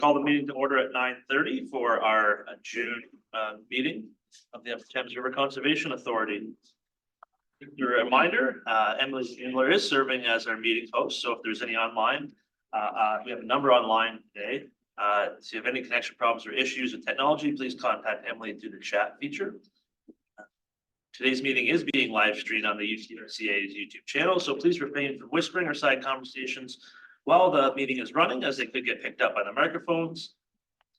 Call the meeting to order at 9:30 for our June meeting of the Upper Thames River Conservation Authority. Just a reminder, Emily Schindler is serving as our meeting host, so if there's any online, we have a number online today. So if you have any connection problems or issues with technology, please contact Emily through the chat feature. Today's meeting is being live streamed on the UTRCA's YouTube channel, so please refrain from whispering or side conversations while the meeting is running, as they could get picked up by the microphones.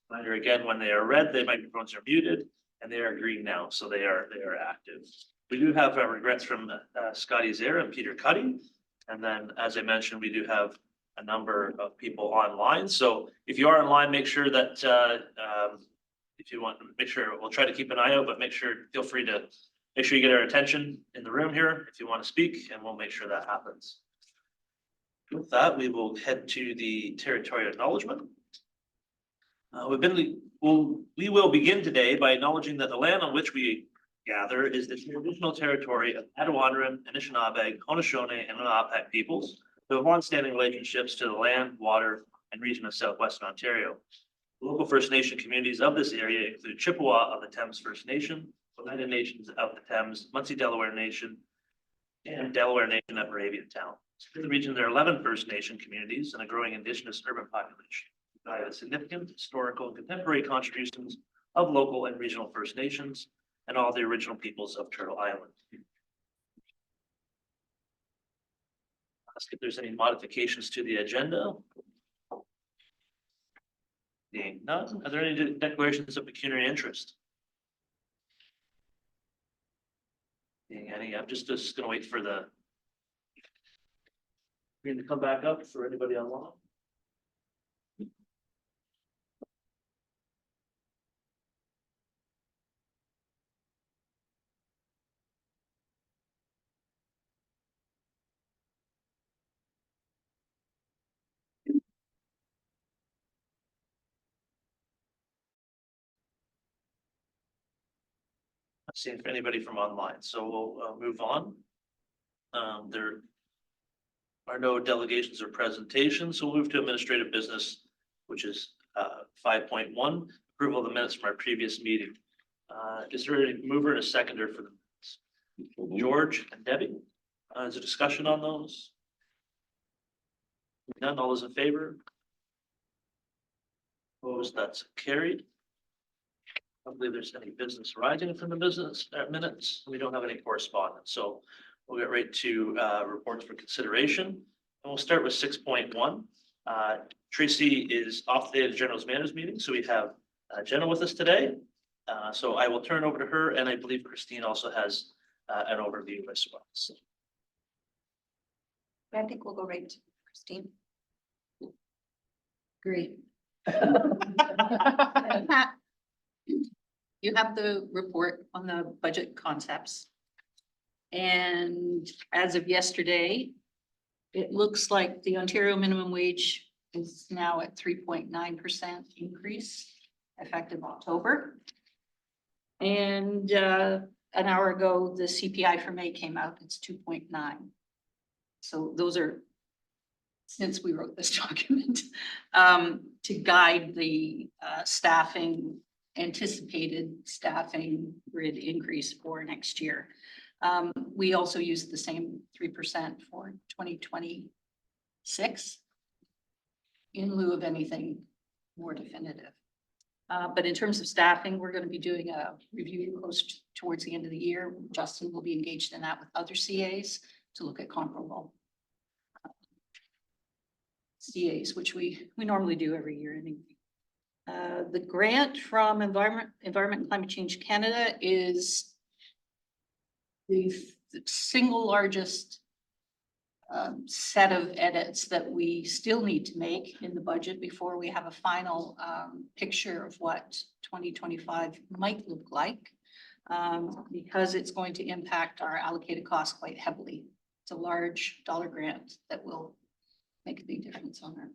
Reminder again, when they are red, the microphones are muted, and they are green now, so they are active. We do have regrets from Scotty Zare and Peter Cuddy, and then, as I mentioned, we do have a number of people online. So if you are online, make sure that if you want to make sure, we'll try to keep an eye out, but feel free to make sure you get our attention in the room here if you want to speak, and we'll make sure that happens. With that, we will head to the territorial acknowledgement. We will begin today by acknowledging that the land on which we gather is the traditional territory of Attawandaron, Anishinaabe, Haudenosaunee, and Lenape peoples who have longstanding relationships to the land, water, and region of southwestern Ontario. Local First Nation communities of this area include Chippewa of the Thames First Nation, United Nations of the Thames, Munsee Delaware Nation, and Delaware Nation at Moravian Town. In the region, there are 11 First Nation communities and a growing Indigenous urban population. By the significant historical and contemporary contributions of local and regional First Nations and all the original peoples of Turtle Island. Ask if there's any modifications to the agenda. Being none, are there any declarations of pecuniary interest? Being any, I'm just gonna wait for the screen to come back up for anybody online. Not seeing for anybody from online, so we'll move on. There are no delegations or presentations, so we'll move to administrative business, which is 5.1, approval of the minutes from our previous meeting. Is there a mover and a seconder for the minutes? George and Debbie, is there discussion on those? None, all those in favor? Opposed, that's carried. I don't believe there's any business arising from the business minutes. We don't have any correspondence, so we'll get right to reports for consideration. And we'll start with 6.1. Tracy is off today at the General's Managers meeting, so we have Jenna with us today. So I will turn over to her, and I believe Christine also has an overview as well. So. I think we'll go right to Christine. Great. You have the report on the budget concepts. And as of yesterday, it looks like the Ontario minimum wage is now at 3.9% increase effective October. And an hour ago, the CPI for May came out, it's 2.9. So those are, since we wrote this document, to guide the staffing, anticipated staffing grid increase for next year. We also use the same 3% for 2026 in lieu of anything more definitive. But in terms of staffing, we're going to be doing a review close towards the end of the year. Justin will be engaged in that with other CAs to look at comparable CAs, which we normally do every year anyway. The grant from Environment and Climate Change Canada is the single largest set of edits that we still need to make in the budget before we have a final picture of what 2025 might look like, because it's going to impact our allocated costs quite heavily. It's a large dollar grant that will make a big difference on our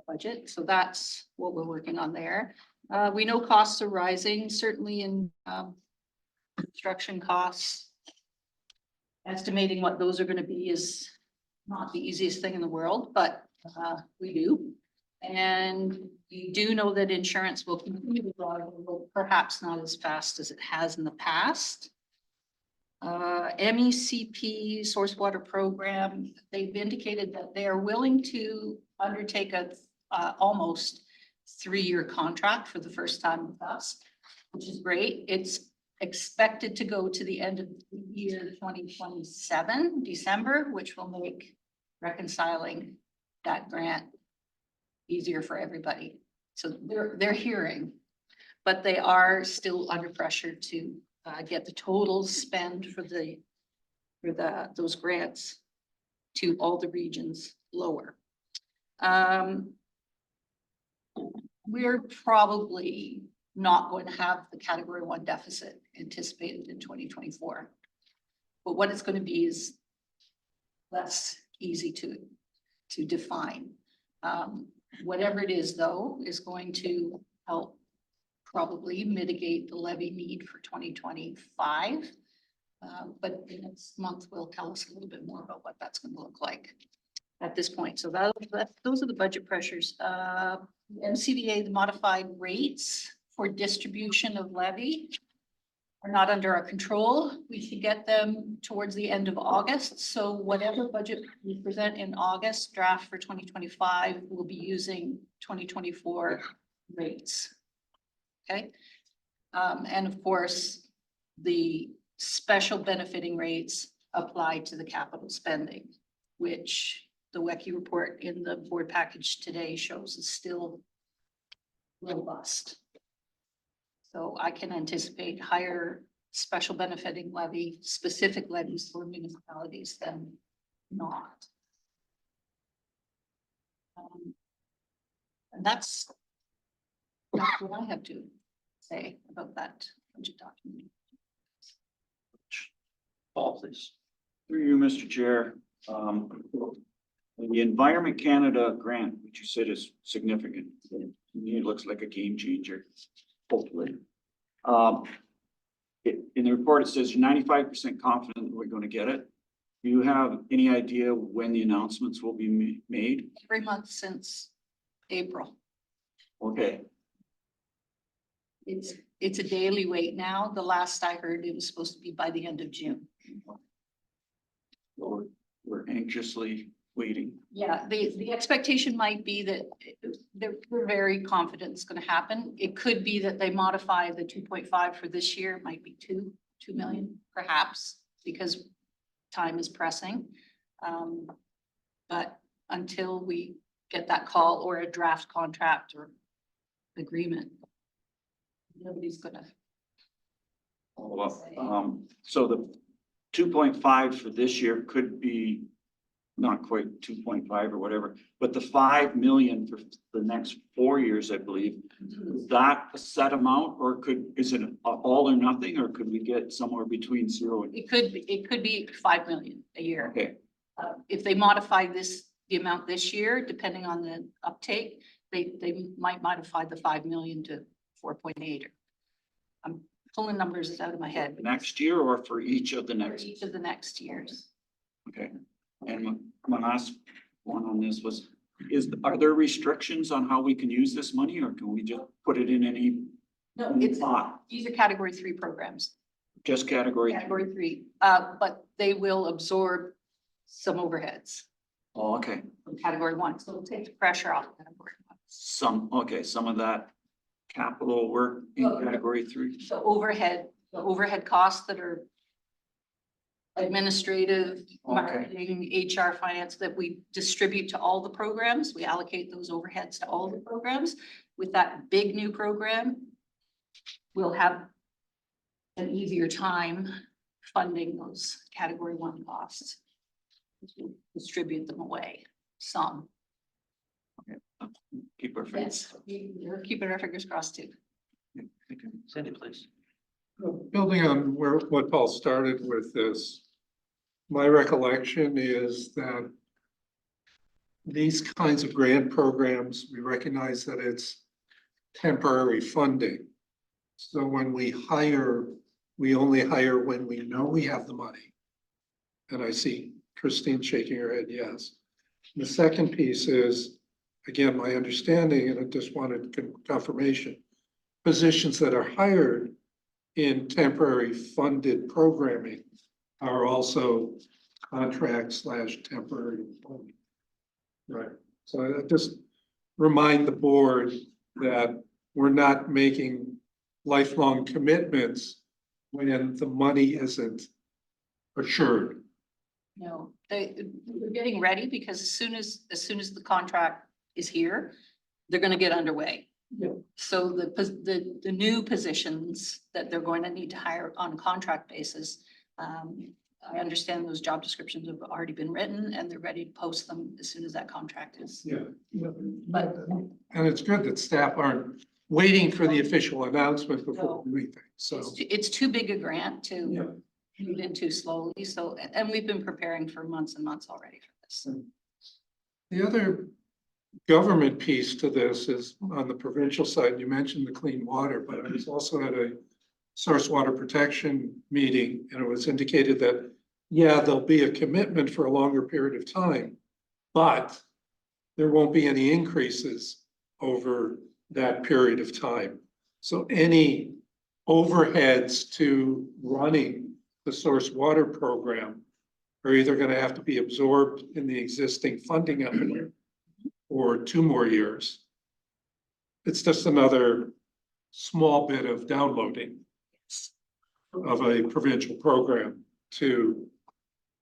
budget. So that's what we're working on there. We know costs are rising, certainly in construction costs. Estimating what those are going to be is not the easiest thing in the world, but we do. And you do know that insurance will continue to grow, although perhaps not as fast as it has in the past. MECP Source Water Program, they've indicated that they are willing to undertake a almost 3-year contract for the first time with us, which is great. It's expected to go to the end of the year 2027, December, which will make reconciling that grant easier for everybody. So they're hearing, but they are still under pressure to get the total spend for those grants to all the regions lower. We're probably not going to have the category 1 deficit anticipated in 2024. But what it's going to be is less easy to define. Whatever it is, though, is going to help probably mitigate the levy need for 2025. But the next month will tell us a little bit more about what that's going to look like at this point. So those are the budget pressures. MCBA, the modified rates for distribution of levy are not under our control. We should get them towards the end of August. So whatever budget we present in August, draft for 2025, we'll be using 2024 rates. Okay. And of course, the special benefiting rates apply to the capital spending, which the WECI report in the board package today shows is still robust. So I can anticipate higher special benefiting levy, specific levies for municipalities than not. And that's what I have to say about that budget document. Paul, please. Through you, Mr. Chair. The Environment Canada grant, which you said is significant, to me, it looks like a game changer, hopefully. In the report, it says you're 95% confident that we're going to get it. Do you have any idea when the announcements will be made? Every month since April. Okay, It's a daily wait now. The last I heard, it was supposed to be by the end of June. so we're anxiously waiting. Yeah, the expectation might be that we're very confident it's gonna happen. It could be that they modify the 2.5 for this year, it might be 2 million perhaps, because time is pressing. But until we get that call or a draft contract or agreement, nobody's gonna. Follow up. So the 2.5 for this year could be not quite 2.5 or whatever, but the 5 million for the next 4 years, I believe, is that a set amount, or is it all or nothing, or could we get somewhere between 0 and? It could be 5 million a year. Okay, If they modify the amount this year, depending on the uptake, they might modify the 5 million to 4.8. I'm pulling numbers out of my head. next year or for each of the For next? each of the next years. Okay, and my last one on this was, are there restrictions on how we can use this money, or can we just put it in any No, pot? these are category 3 programs, Just category? category 3, but they will absorb some overheads Oh, okay, from category 1. So it'll take the pressure off category 1. some of that capital work in Well, category 3. The overhead costs that are administrative, marketing, HR, finance, that we distribute to all the programs. We allocate those overheads to all the programs. With that big new program, we'll have an easier time funding those category 1 costs. We'll distribute them away, some. Keep our fingers. Yes, we're keeping our fingers crossed too. Sandy, please. Building on what Paul started with this, my recollection is that these kinds of grant programs, we recognize that it's temporary funding. So when we hire, we only hire when we know we have the money. And I see Christine shaking her head, yes. The second piece is again, my understanding, and I just wanted confirmation, positions that are hired in temporary funded programming are also contract/temporary employment. Right, so I just remind the board that we're not making lifelong commitments when the money isn't assured. No, they're getting ready because as soon as the contract is here, they're gonna get underway. Yeah. So the new positions that they're going to need to hire on a contract basis, I understand those job descriptions have already been written and they're ready to post them as soon as that contract is. Yeah. But And it's good that staff aren't waiting for the official announcement before doing things, so. it's too big a grant to Yeah. move into slowly. So, and we've been preparing for months and months already for this. The other government piece to this is on the provincial side. You mentioned the clean water, but I was also at a source water protection meeting, and it was indicated that, yeah, there'll be a commitment for a longer period of time, but there won't be any increases over that period of time. So any overheads to running the source water program are either going to have to be absorbed in the existing funding envelope or 2 more years. It's just another small bit of downloading of a provincial program to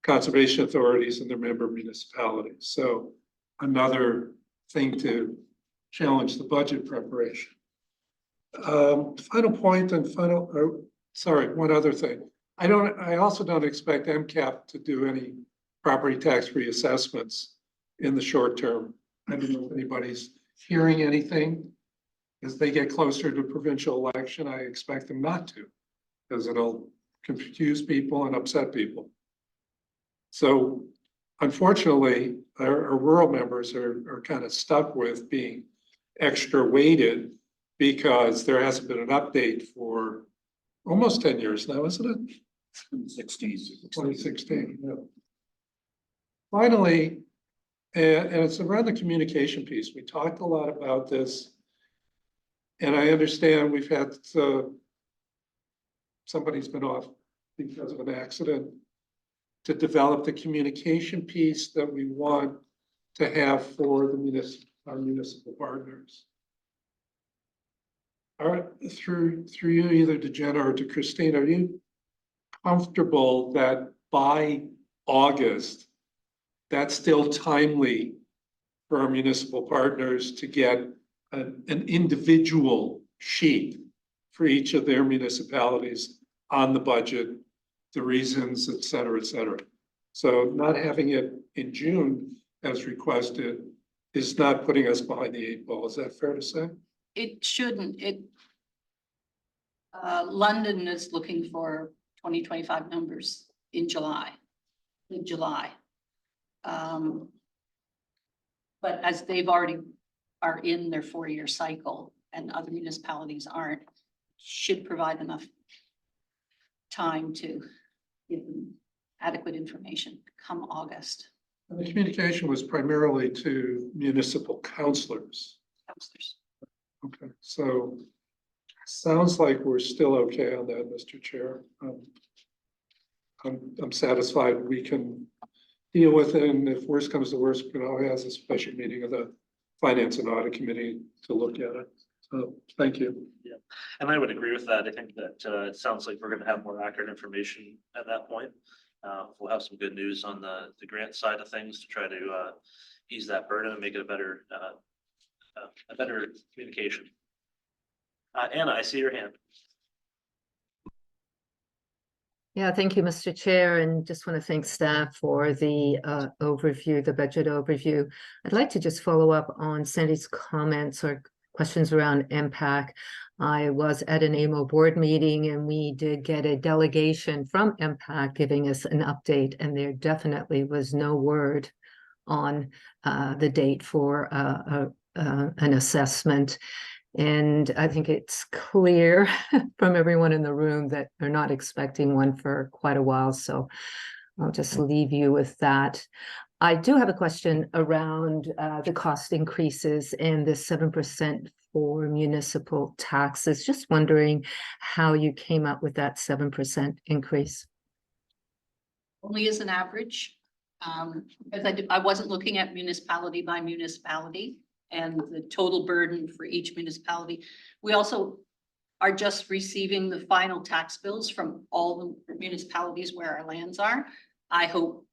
conservation authorities and their member municipalities. So another thing to challenge the budget preparation. Final point and one other thing. I also don't expect MCAP to do any property tax reassessments in the short term. I don't know if anybody's hearing anything. As they get closer to provincial election, I expect them not to, because it'll confuse people and upset people. So unfortunately, our rural members are kind of stuck with being extra weighted because there hasn't been an update for almost 10 years now, isn't it? 2016, yeah. Finally, and it's around the communication piece. We talked a lot about this. And I understand we've had, somebody's been off because of an accident, to develop the communication piece that we want to have for our municipal partners. All right, through you, either to Jenna or to Christine, are you comfortable that by August, that's still timely for our municipal partners to get an individual sheet for each of their municipalities on the budget, the reasons, et cetera, et cetera. So not having it in June as requested is not putting us behind the 8 ball. Is that fair to say? It shouldn't, London is looking for 2025 numbers in July, mid-July. But as they've already are in their 4-year cycle and other municipalities aren't, should provide enough time to give them adequate information come August. And the communication was primarily to municipal councilors. Councilors. Okay, so sounds like we're still okay on that, Mr. Chair. I'm satisfied we can deal with it, and if worse comes to worse, we can always have a special meeting of the Finance and Audit Committee to look at it. So, thank you. Yeah, and I would agree with that. I think that it sounds like we're going to have more accurate information at that point. We'll have some good news on the grant side of things to try to ease that burden and make it a better communication. Anna, I see your hand. Yeah, thank you, Mr. Chair, and just want to thank staff for the overview, the budget overview. I'd like to just follow up on Sandy's comments or questions around MPAC. I was at an AMO board meeting and we did get a delegation from MPAC giving us an update, and there definitely was no word on the date for an assessment. And I think it's clear from everyone in the room that they're not expecting one for quite a while. So I'll just leave you with that. I do have a question around the cost increases and the 7% for municipal taxes. Just wondering how you came up with that 7% increase. Only as an average. As I wasn't looking at municipality by municipality and the total burden for each municipality. We also are just receiving the final tax bills from all the municipalities where our lands are. I hope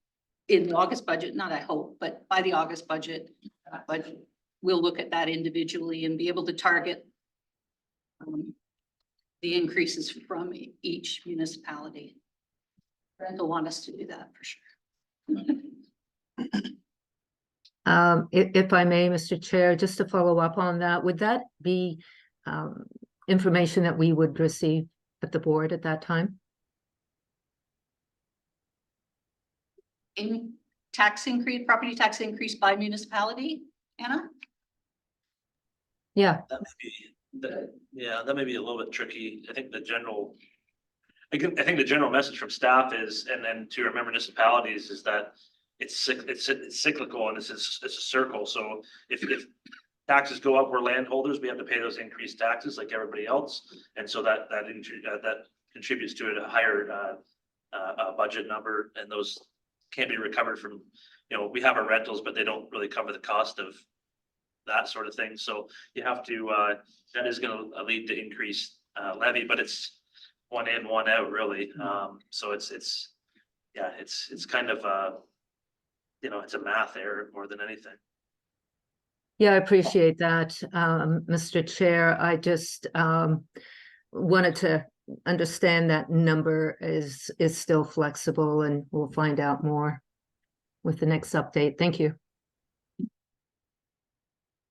in the August budget, not I hope, but by the August budget, we'll look at that individually and be able to target the increases from each municipality. Brent will want us to do that for sure. If I may, Mr. Chair, just to follow up on that, would that be information that we would receive at the board at that time? In tax increase, property tax increase by municipality, Anna? Yeah, That may be a little bit tricky. I think the general message from staff is, and then to our municipalities, is that it's cyclical and it's a circle. So if taxes go up, we're landholders, we have to pay those increased taxes like everybody else. And so that contributes to a higher budget number, and those can't be recovered from, we have our rentals, but they don't really cover the cost of that sort of thing. So you have to, that is going to lead to increased levy, but it's one in, one out really. So it's kind of it's a math error more than anything. yeah, I appreciate that, Mr. Chair. I just wanted to understand that number is still flexible, and we'll find out more with the next update. Thank you.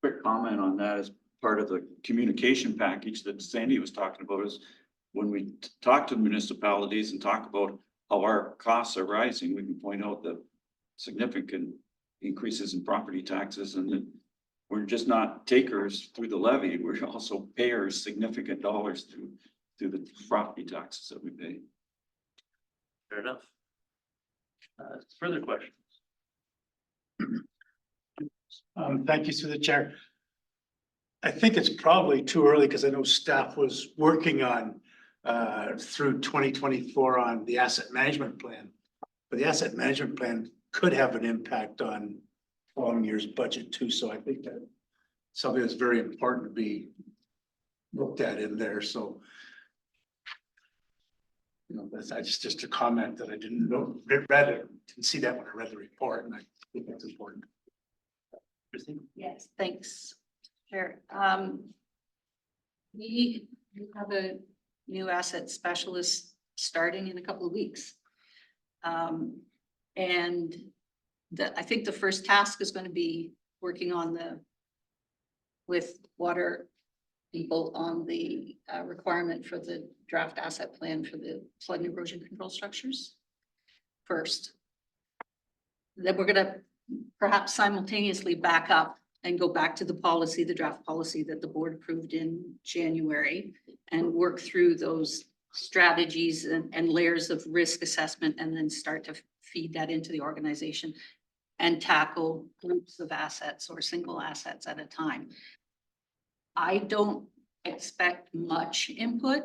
Quick comment on that as part of the communication package that Sandy was talking about is when we talk to municipalities and talk about how our costs are rising, we can point out the significant increases in property taxes, and that we're just not takers through the levy, we're also payers significant dollars through the property taxes that we pay. Fair enough. Further questions? Thank you through the chair. I think it's probably too early because I know staff was working on through 2024 on the asset management plan. But the asset management plan could have an impact on following year's budget too. So I think that something that's very important to be looked at in there. So that's just a comment that I didn't know, read it, didn't see that when I read the report, and I think that's important. Yes, thanks. Sure. We have a new asset specialist starting in a couple of weeks. And I think the first task is going to be working on with water people on the requirement for the draft asset plan for the flood and erosion control structures first. Then we're going to perhaps simultaneously back up and go back to the policy, the draft policy that the board approved in January, and work through those strategies and layers of risk assessment, and then start to feed that into the organization and tackle groups of assets or single assets at a time. I don't expect much input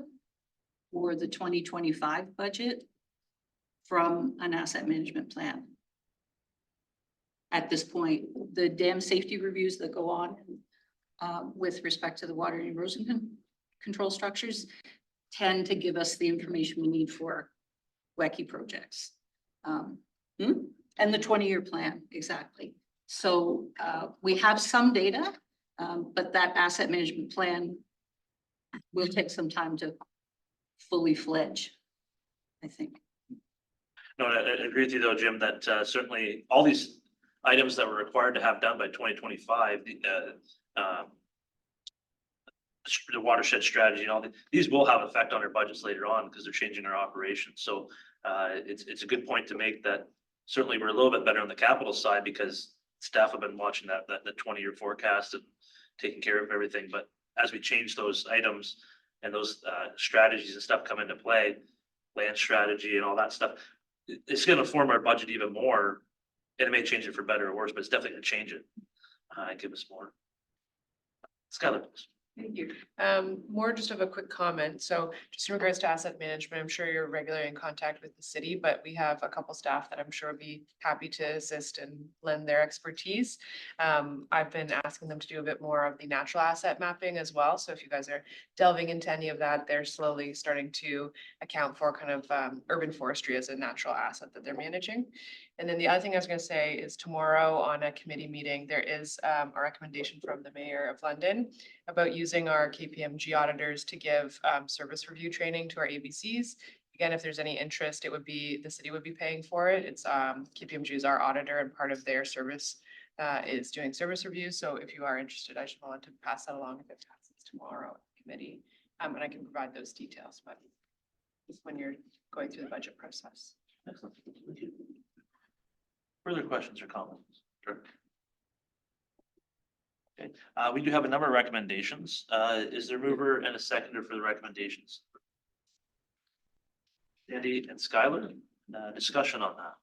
for the 2025 budget from an asset management plan. At this point, the dam safety reviews that go on with respect to the water and erosion control structures tend to give us the information we need for WECI projects. And the 20-year plan, exactly. So we have some data, but that asset management plan will take some time to fully fledge, I think. No, I agree with you though, Jim, that certainly all these items that were required to have done by 2025, the watershed strategy and all these will have effect on our budgets later on because they're changing our operations. So it's a good point to make that certainly we're a little bit better on the capital side because staff have been watching the 20-year forecast and taking care of everything. But as we change those items and those strategies and stuff come into play, land strategy and all that stuff, it's going to form our budget even more And it may change it for better or worse, but it's definitely gonna change it. And give us more. Skylar. Thank you. More just of a quick comment. So just in regards to asset management, I'm sure you're regularly in contact with the city, but we have a couple staff that I'm sure would be happy to assist and lend their expertise. I've been asking them to do a bit more of the natural asset mapping as well. So if you guys are delving into any of that, they're slowly starting to account for kind of urban forestry as a natural asset that they're managing. And then the other thing I was going to say is tomorrow on a committee meeting, there is a recommendation from the Mayor of London about using our KPMG auditors to give service review training to our ABCs. Again, if there's any interest, it would be, the city would be paying for it. It's KPMG is our auditor and part of their service is doing service reviews. So if you are interested, I just wanted to pass that along if it passes tomorrow at the committee. And I can provide those details, but just when you're going through the budget process. Excellent. Thank you. Further questions or comments? Sure. Okay, we do have a number of recommendations. Is there a mover and a seconder for the recommendations? Andy and Skylar, discussion on that.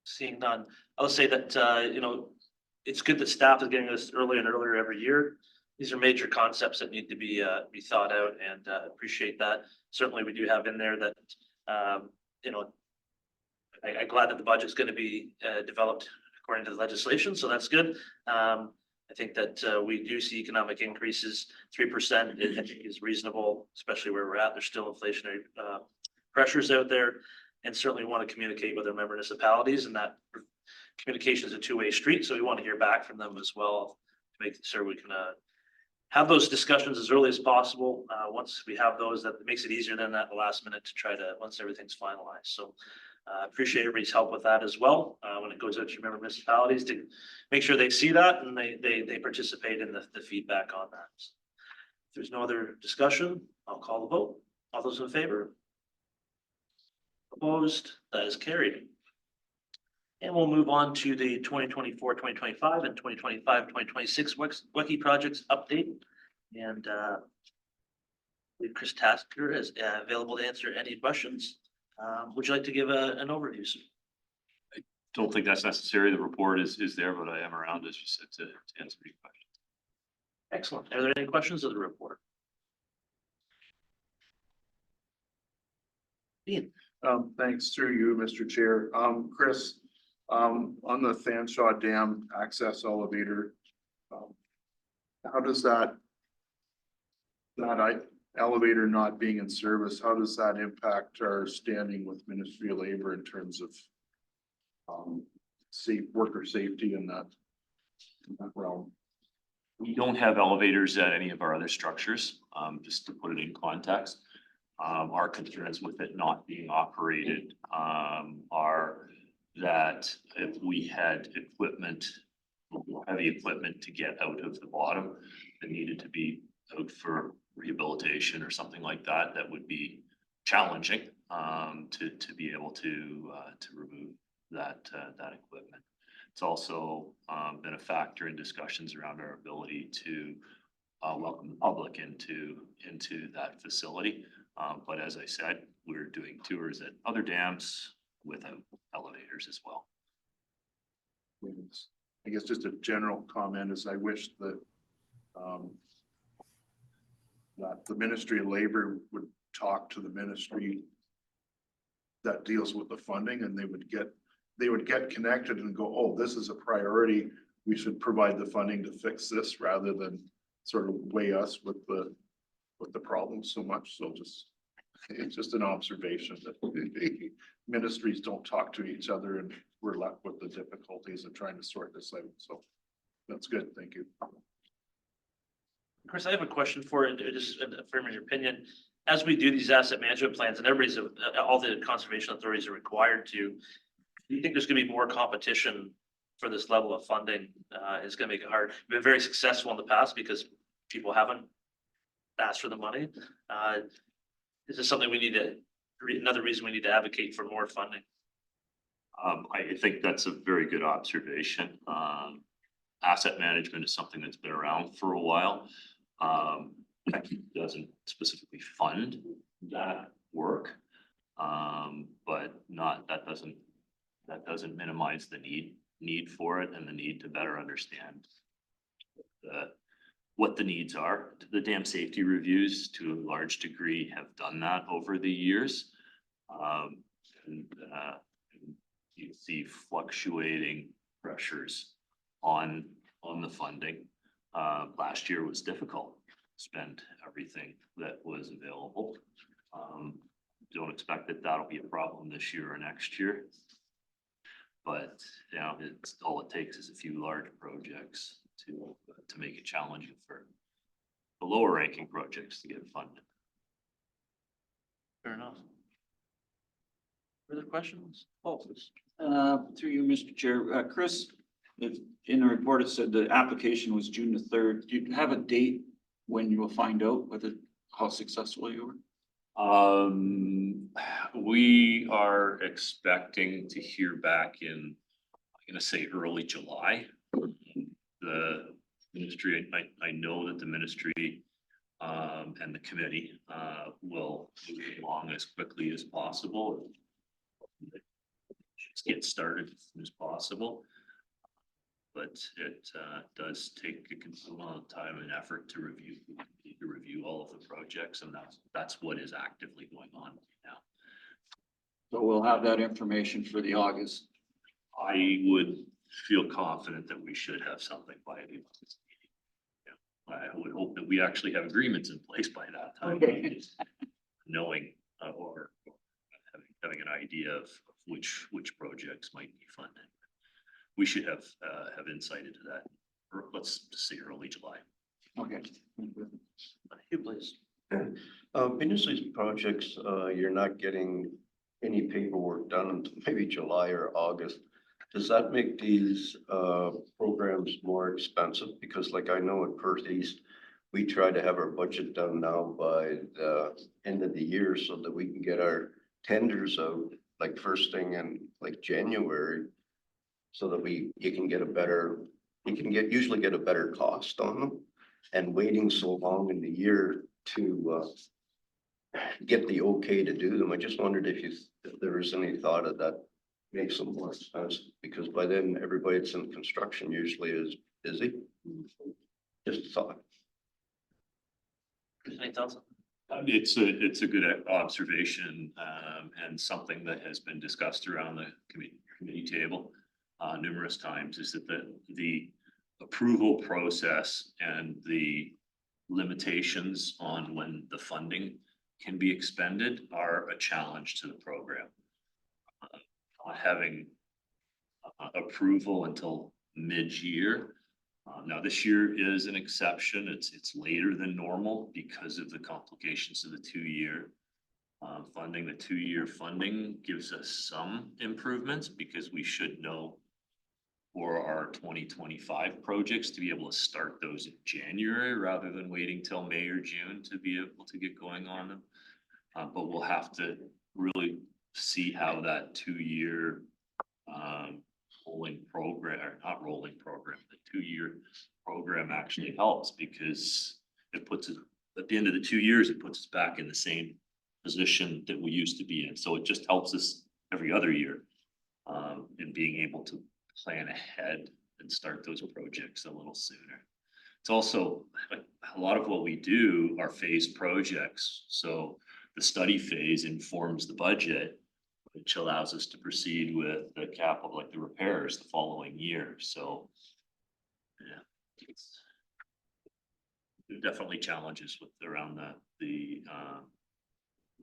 Seeing none, I'll say that, it's good that staff is getting this earlier and earlier every year. These are major concepts that need to be thought out, and appreciate that. Certainly, we do have in there that, I'm glad that the budget's going to be developed according to the legislation, so that's good. I think that we do see economic increases. 3% is reasonable, especially where we're at. There's still inflationary pressures out there, and certainly want to communicate with our member municipalities, and that communication is a two-way street. So we want to hear back from them as well to make sure we can have those discussions as early as possible. Once we have those, that makes it easier then at the last minute to try to, once everything's finalized. So appreciate everybody's help with that as well. When it goes out to your member municipalities, to make sure they see that and they participate in the feedback on that. If there's no other discussion, I'll call the vote. All those in favor? Opposed? That is carried. And we'll move on to the 2024, 2025 and 2025, 2026 WECI projects update. And Chris Tasker is available to answer any questions. Would you like to give an overview, sir? Don't think that's necessary. The report is there, but I am around, as you said, to answer any questions. Excellent. Are there any questions of the report? Ian. Thanks through you, Mr. Chair. Chris, on the Fanshawe Dam access elevator, how does that elevator not being in service, how does that impact our standing with Ministry of Labor in terms of worker safety in that realm? We don't have elevators at any of our other structures, just to put it in context. Our concerns with it not being operated are that if we had equipment, heavy equipment to get out of the bottom that needed to be out for rehabilitation or something like that, that would be challenging to be able to remove that equipment. It's also been a factor in discussions around our ability to welcome the public into that facility. But as I said, we're doing tours at other dams without elevators as well. I guess just a general comment is I wish that that the Ministry of Labor would talk to the ministry that deals with the funding, and they would get connected and go, oh, this is a priority. We should provide the funding to fix this, rather than sort of weigh us with the problem so much. So it's just an observation that ministries don't talk to each other, and we're left with the difficulties of trying to sort this out. So that's good. Thank you. Chris, I have a question for you, just affirming your opinion. As we do these asset management plans, and all the conservation authorities are required to, do you think there's going to be more competition for this level of funding? It's going to make it hard. We've been very successful in the past because people haven't asked for the money. Is this something we need to, another reason we need to advocate for more funding? I think that's a very good observation. Asset management is something that's been around for a while. It doesn't specifically fund that work. But not, that doesn't minimize the need for it and the need to better understand what the needs are. The dam safety reviews to a large degree have done that over the years. And you see fluctuating pressures on the funding. Last year was difficult, spend everything that was available. Don't expect that that'll be a problem this year or next year. But, you know, it's all it takes is a few large projects to make it challenging for the lower ranking projects to get funded. Fair enough. Further questions? Oh, please. Through you, Mr. Chair, Chris, if in the report it said the application was June the 3rd, do you have a date when you will find out how successful you were? We are expecting to hear back I'm gonna say early July. The ministry, I know that the ministry and the committee will move along as quickly as possible. Just get started as soon as possible. But it does take a considerable amount of time and effort to review all of the projects, and that's what is actively going on now. So we'll have that information for the August. I would feel confident that we should have something by the August meeting. Yeah, I would hope that we actually have agreements in place by that time. Okay. Knowing or having an idea of which projects might be funded. We should have insight into that, or let's just say early July. Okay. You please. In these projects, you're not getting any paperwork done until maybe July or August. Does that make these programs more expensive? Because like I know at Perth East, we try to have our budget done now by the end of the year so that we can get our tenders out like first thing in like January. So that you can usually get a better cost on them, and waiting so long in the year to get the okay to do them. I just wondered if there was any thought of that makes them more expensive, because by then everybody that's in construction usually is busy. Just a thought. Any thoughts? It's a good observation and something that has been discussed around the committee table numerous times, is that the approval process and the limitations on when the funding can be expended are a challenge to the program. Having approval until mid-year. Now this year is an exception. It's later than normal because of the complications of the 2-year funding. The 2-year funding gives us some improvements because we should know for our 2025 projects to be able to start those in January rather than waiting till May or June to be able to get going on them. But we'll have to really see how that 2-year rolling program, or not rolling program, the 2-year program actually helps, because it puts it at the end of the 2 years, it puts us back in the same position that we used to be in. So it just helps us every other year in being able to plan ahead and start those projects a little sooner. It's also a lot of what we do are phased projects. So the study phase informs the budget, which allows us to proceed with the capital, like the repairs, the following year. So yeah, there are definitely challenges around the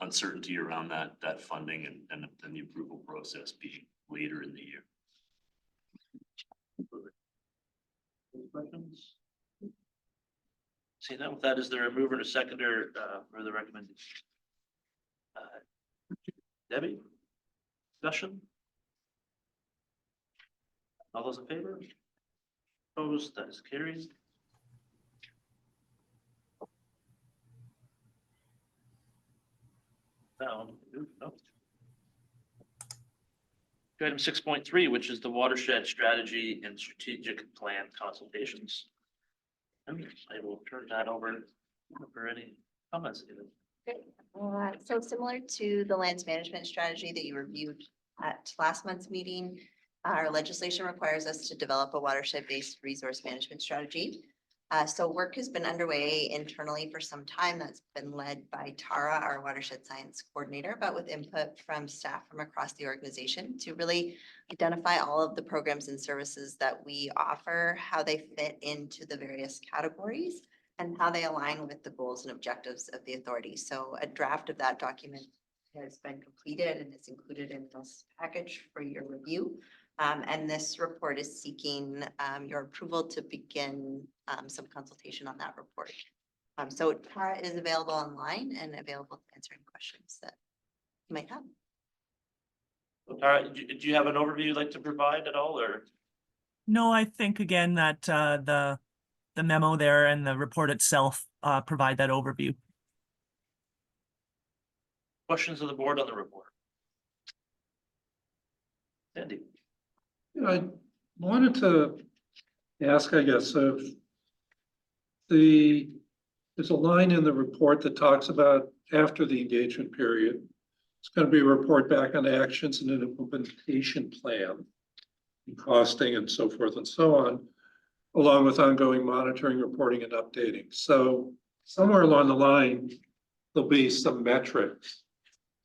uncertainty around that funding and the approval process being later in the year. Questions? See, that with that, is there a mover and a seconder for the recommendation? Debbie? Discussion? All those in favor? Opposed? That is carried. Down. No. Item 6.3, which is the watershed strategy and strategic plan consultations. And I will turn that over for any comments. So similar to the lands management strategy that you reviewed at last month's meeting, our legislation requires us to develop a watershed-based resource management strategy. So work has been underway internally for some time. That's been led by Tara, our watershed science coordinator, but with input from staff from across the organization to really identify all of the programs and services that we offer, how they fit into the various categories, and how they align with the goals and objectives of the authority. So a draft of that document has been completed and is included in this package for your review. And this report is seeking your approval to begin some consultation on that report. So Tara is available online and available to answer any questions that you might have. Tara, do you have an overview you'd like to provide at all, or? No, I think again that the memo there and the report itself provide that overview. Questions of the board on the report? Andy? I wanted to ask, I guess, if there's a line in the report that talks about after the engagement period, it's going to be a report back on actions and an implementation plan, and costing and so forth and so on, along with ongoing monitoring, reporting, and updating. So somewhere along the line, there'll be some metrics.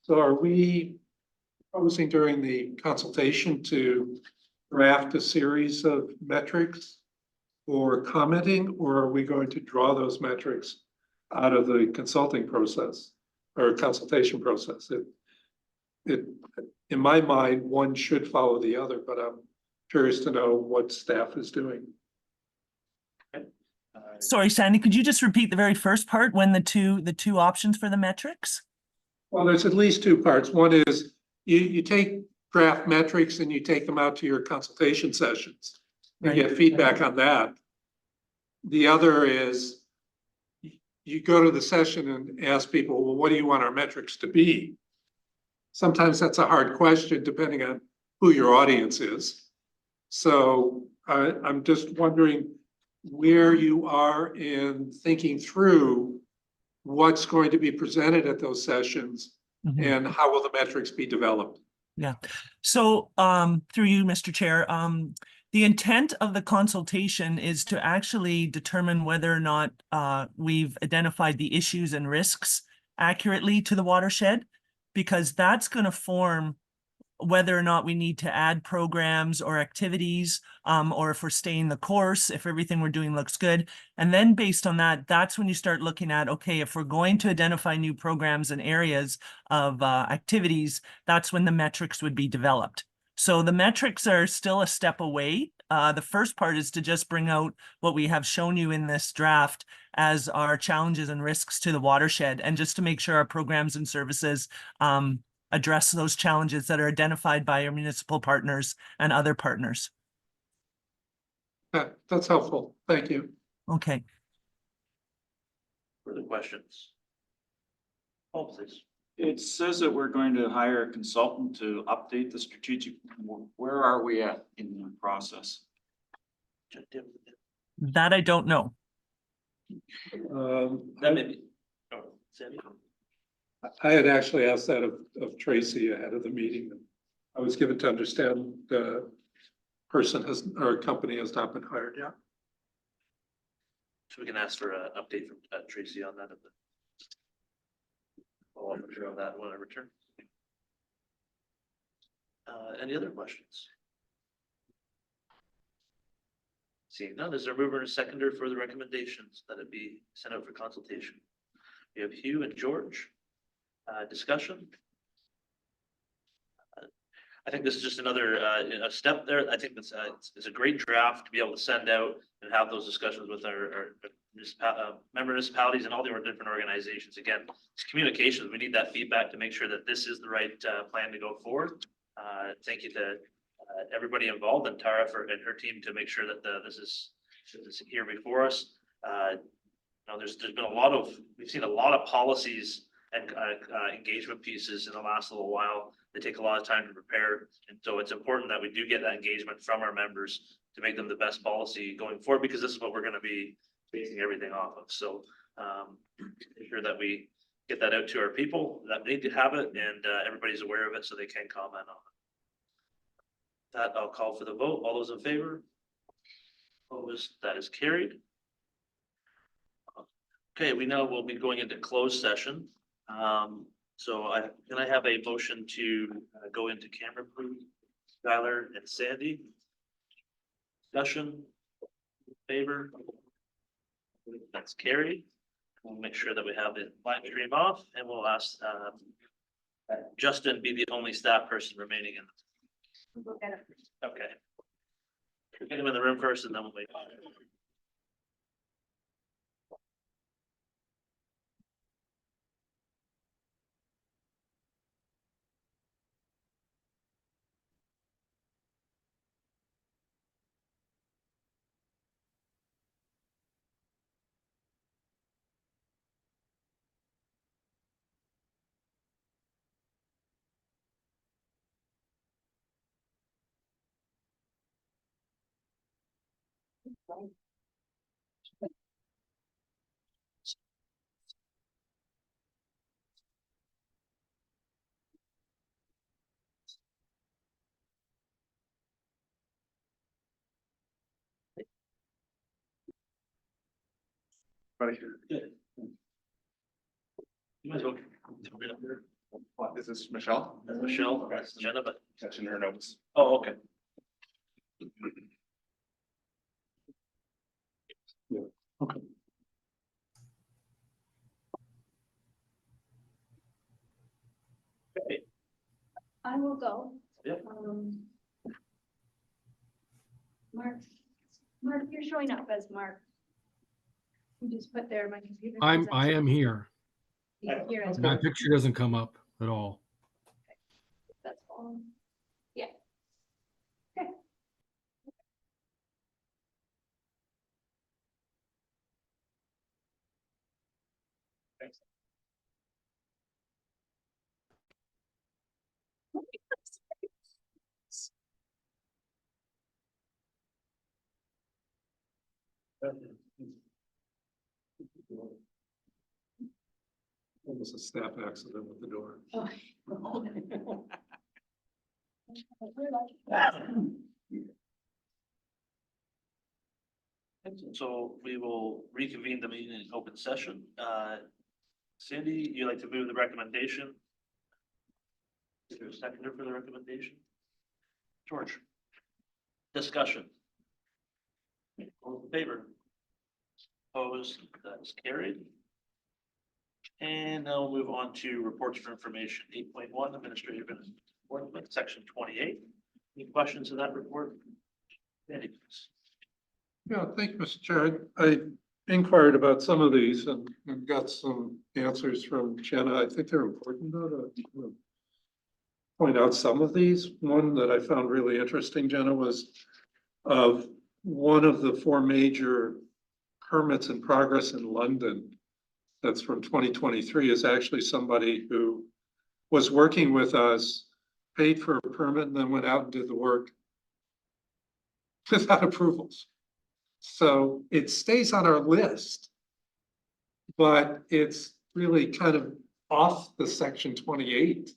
So are we proposing during the consultation to draft a series of metrics or commenting, or are we going to draw those metrics out of the consulting process or consultation process? In my mind, one should follow the other, but I'm curious to know what staff is doing. Sorry, Sandy, could you just repeat the very first part when the two options for the metrics? Well, there's at least two parts. One is you take draft metrics and you take them out to your consultation sessions. You Right. get feedback on that. The other is you go to the session and ask people, well, what do you want our metrics to be? Sometimes that's a hard question depending on who your audience is. So I'm just wondering where you are in thinking through what's going to be presented at those sessions and how will the metrics be developed? Yeah. So through you, Mr. Chair, the intent of the consultation is to actually determine whether or not we've identified the issues and risks accurately to the watershed, because that's going to form whether or not we need to add programs or activities, or if we're staying the course, if everything we're doing looks good. And then based on that, that's when you start looking at, okay, if we're going to identify new programs and areas of activities, that's when the metrics would be developed. So the metrics are still a step away. The first part is to just bring out what we have shown you in this draft as our challenges and risks to the watershed, and just to make sure our programs and services address those challenges that are identified by our municipal partners and other partners. That's helpful. Thank you. Okay. Further questions? Paul, please. It says that we're going to hire a consultant to update the strategic. Where are we at in the process? That I don't know. That may be. Oh, Sandy? I had actually asked that of Tracy ahead of the meeting. I was given to understand the person or company has not been hired yet. So we can ask for an update from Tracy on that. I'll sure on that when I return. Any other questions? Seeing none, is there a mover and a seconder for the recommendations that it be sent out for consultation? We have Hugh and George. Discussion. I think this is just another a step there. I think it's a great draft to be able to send out and have those discussions with our member municipalities and all the different organizations. Again, it's communications. We need that feedback to make sure that this is the right plan to go forward. Thank you to everybody involved and Tara and her team to make sure that this is here before us. There's been we've seen a lot of policies and engagement pieces in the last little while. They take a lot of time to prepare. And so it's important that we do get that engagement from our members to make them the best policy going forward, because this is what we're going to be basing everything off of. So make sure that we get that out to our people that need to have it, and everybody's aware of it, so they can comment on it. That I'll call for the vote. All those in favor? Opposed? That is carried. Okay, we know we'll be going into closed session. So can I have a motion to go into camera, please? Skylar and Sandy. Discussion. Favor. That's carried. We'll make sure that we have the live stream off, and we'll ask Justin be the only staff person remaining in. Okay. Get him in the room first, and then we'll wait. Buddy, Good. You might as well. Right up here. what, is this Michelle? That's Michelle, that's Jenna, but, Catching her notes. oh, okay. Okay. Okay. I will go. Yep. Mark, you're showing up as Mark. You just put there, my computer. I am here. He's here as My Mark. picture doesn't come up at all. That's all. Yeah. Okay. Almost a staff accident with the door. Oh. So we will reconvene the meeting in open session. Sandy, you like to move the recommendation? Is there a seconder for the recommendation? George? Discussion. All in favor? Opposed? That is carried. And now we'll move on to reports for information. 8.1 administrative report, section 28. Any questions of that report? Sandy, please. Yeah, thank you, Mr. Chair. I inquired about some of these and got some answers from Jenna. I think they're important though to point out some of these. One that I found really interesting, Jenna, was of one of the 4 major permits in progress in London. That's from 2023 is actually somebody who was working with us, paid for a permit and then went out and did the work without approvals. So it stays on our list, but it's really kind of off the section 28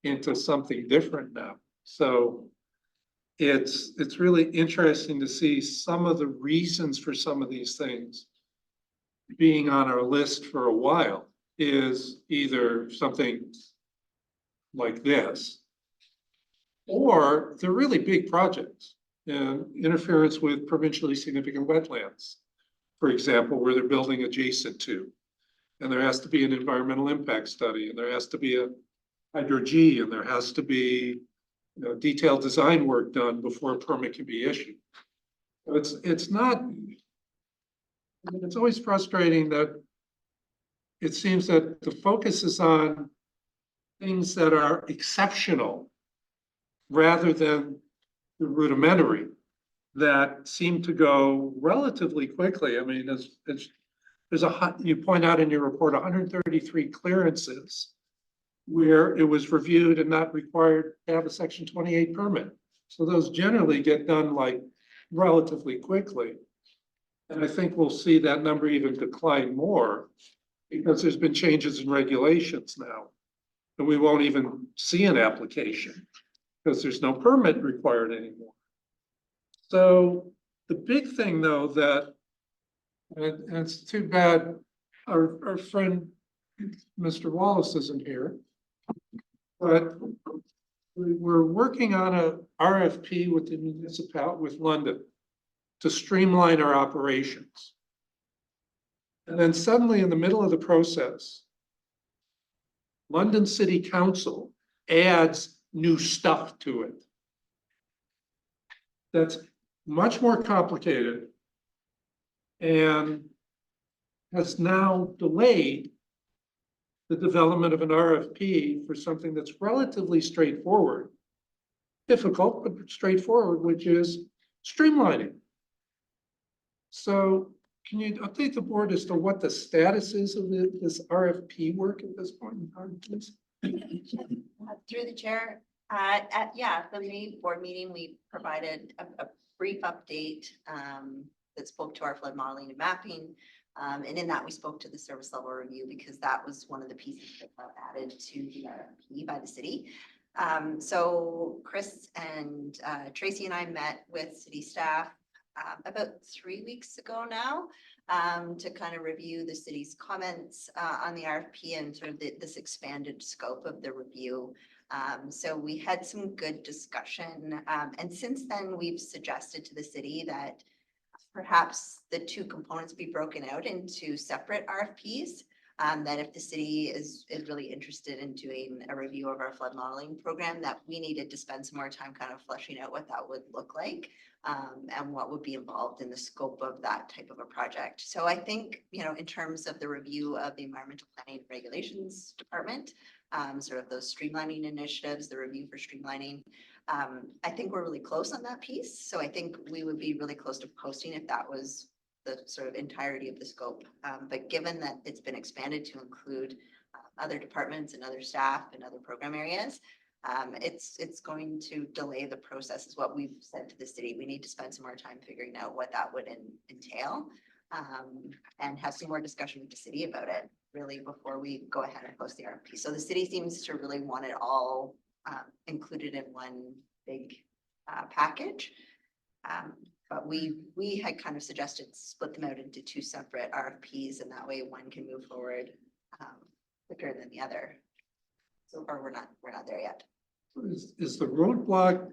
into something different now. So it's really interesting to see some of the reasons for some of these things being on our list for a while is either something like this, or they're really big projects. And interference with provincially significant wetlands, for example, where they're building adjacent to. And there has to be an environmental impact study, and there has to be a hydro-G, and there has to be detailed design work done before a permit can be issued. So it's not, I mean, it's always frustrating that it seems that the focus is on things that are exceptional rather than the rudimentary that seem to go relatively quickly. I mean, there's you point out in your report, 133 clearances where it was reviewed and not required to have a section 28 permit. So those generally get done like relatively quickly. And I think we'll see that number even decline more because there's been changes in regulations now. And we won't even see an application because there's no permit required anymore. So the big thing though that, and it's too bad our friend, Mr. Wallace isn't here. But we're working on a RFP with the municipality, with London, to streamline our operations. And then suddenly in the middle of the process, London City Council adds new stuff to it. That's much more complicated and has now delayed the development of an RFP for something that's relatively straightforward. Difficult, but straightforward, which is streamlining. So can you update the board as to what the status is of this RFP work at this point in time, please? Through the chair, the May board meeting, we provided a brief update that spoke to our flood modeling and mapping. And in that, we spoke to the service level review because that was one of the pieces that got added to the RFP by the city. So Chris and Tracy and I met with city staff about 3 weeks ago now to kind of review the city's comments on the RFP and sort of this expanded scope of the review. So we had some good discussion. And since then, we've suggested to the city that perhaps the two components be broken out into separate RFPs. That if the city is really interested in doing a review of our flood modeling program, that we needed to spend some more time kind of fleshing out what that would look like and what would be involved in the scope of that type of a project. So I think, you know, in terms of the review of the Environmental Planning and Regulations Department, sort of those streamlining initiatives, the review for streamlining, I think we're really close on that piece. So I think we would be really close to posting if that was the sort of entirety of the scope. But given that it's been expanded to include other departments and other staff and other program areas, it's going to delay the process is what we've said to the city. We need to spend some more time figuring out what that would entail and have some more discussion with the city about it really before we go ahead and post the RFP. So the city seems to really want it all included in one big package. But we had kind of suggested split them out into two separate RFPs, and that way one can move forward quicker than the other. So far, we're not there yet. Is the roadblock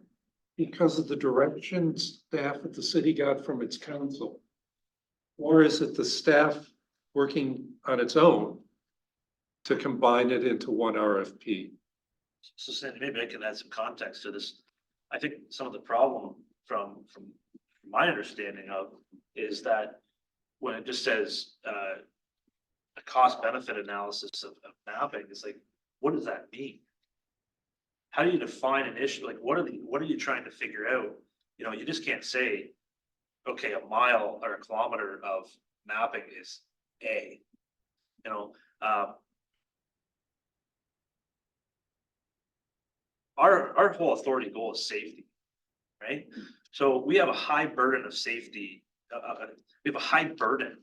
because of the direction staff at the city got from its council? Or is it the staff working on its own to combine it into one RFP? So Sandy, maybe I can add some context to this. I think some of the problem from my understanding of is that when it just says a cost benefit analysis of mapping, it's like, what does that mean? How do you define an issue? Like, what are you trying to figure out? You know, you just can't say, okay, a mile or a kilometer of mapping is A. You know, our whole authority goal is safety, right? So we have a high burden of safety. We have a high burden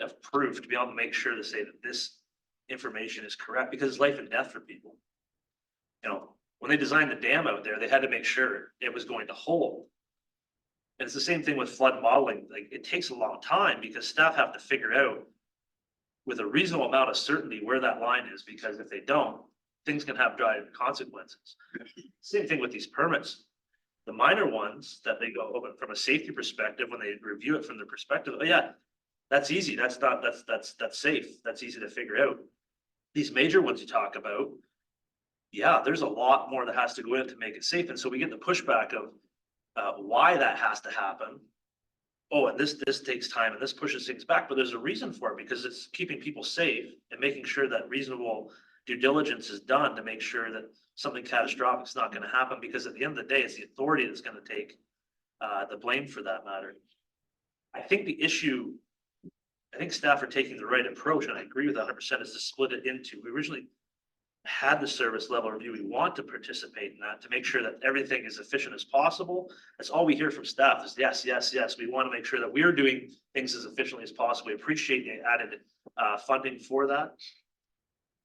of proof to be able to make sure to say that this information is correct because it's life and death for people. You know, when they designed the dam out there, they had to make sure it was going to hold. And it's the same thing with flood modeling. Like, it takes a long time because staff have to figure out with a reasonable amount of certainty where that line is, because if they don't, things can have dire consequences. Same thing with these permits. The minor ones that they go over from a safety perspective, when they review it from their perspective, oh yeah, that's easy. That's safe. That's easy to figure out. These major ones you talk about, yeah, there's a lot more that has to go in to make it safe. And so we get the pushback of why that has to happen. Oh, and this takes time and this pushes things back, but there's a reason for it because it's keeping people safe and making sure that reasonable due diligence is done to make sure that something catastrophic is not going to happen, because at the end of the day, it's the authority that's going to take the blame for that matter. I think the issue, I think staff are taking the right approach, and I agree with 100%, is to split it into, we originally had the service level review, we want to participate in that to make sure that everything is efficient as possible. That's all we hear from staff is yes, yes, yes. We want to make sure that we're doing things as efficiently as possible. We appreciate the added funding for that.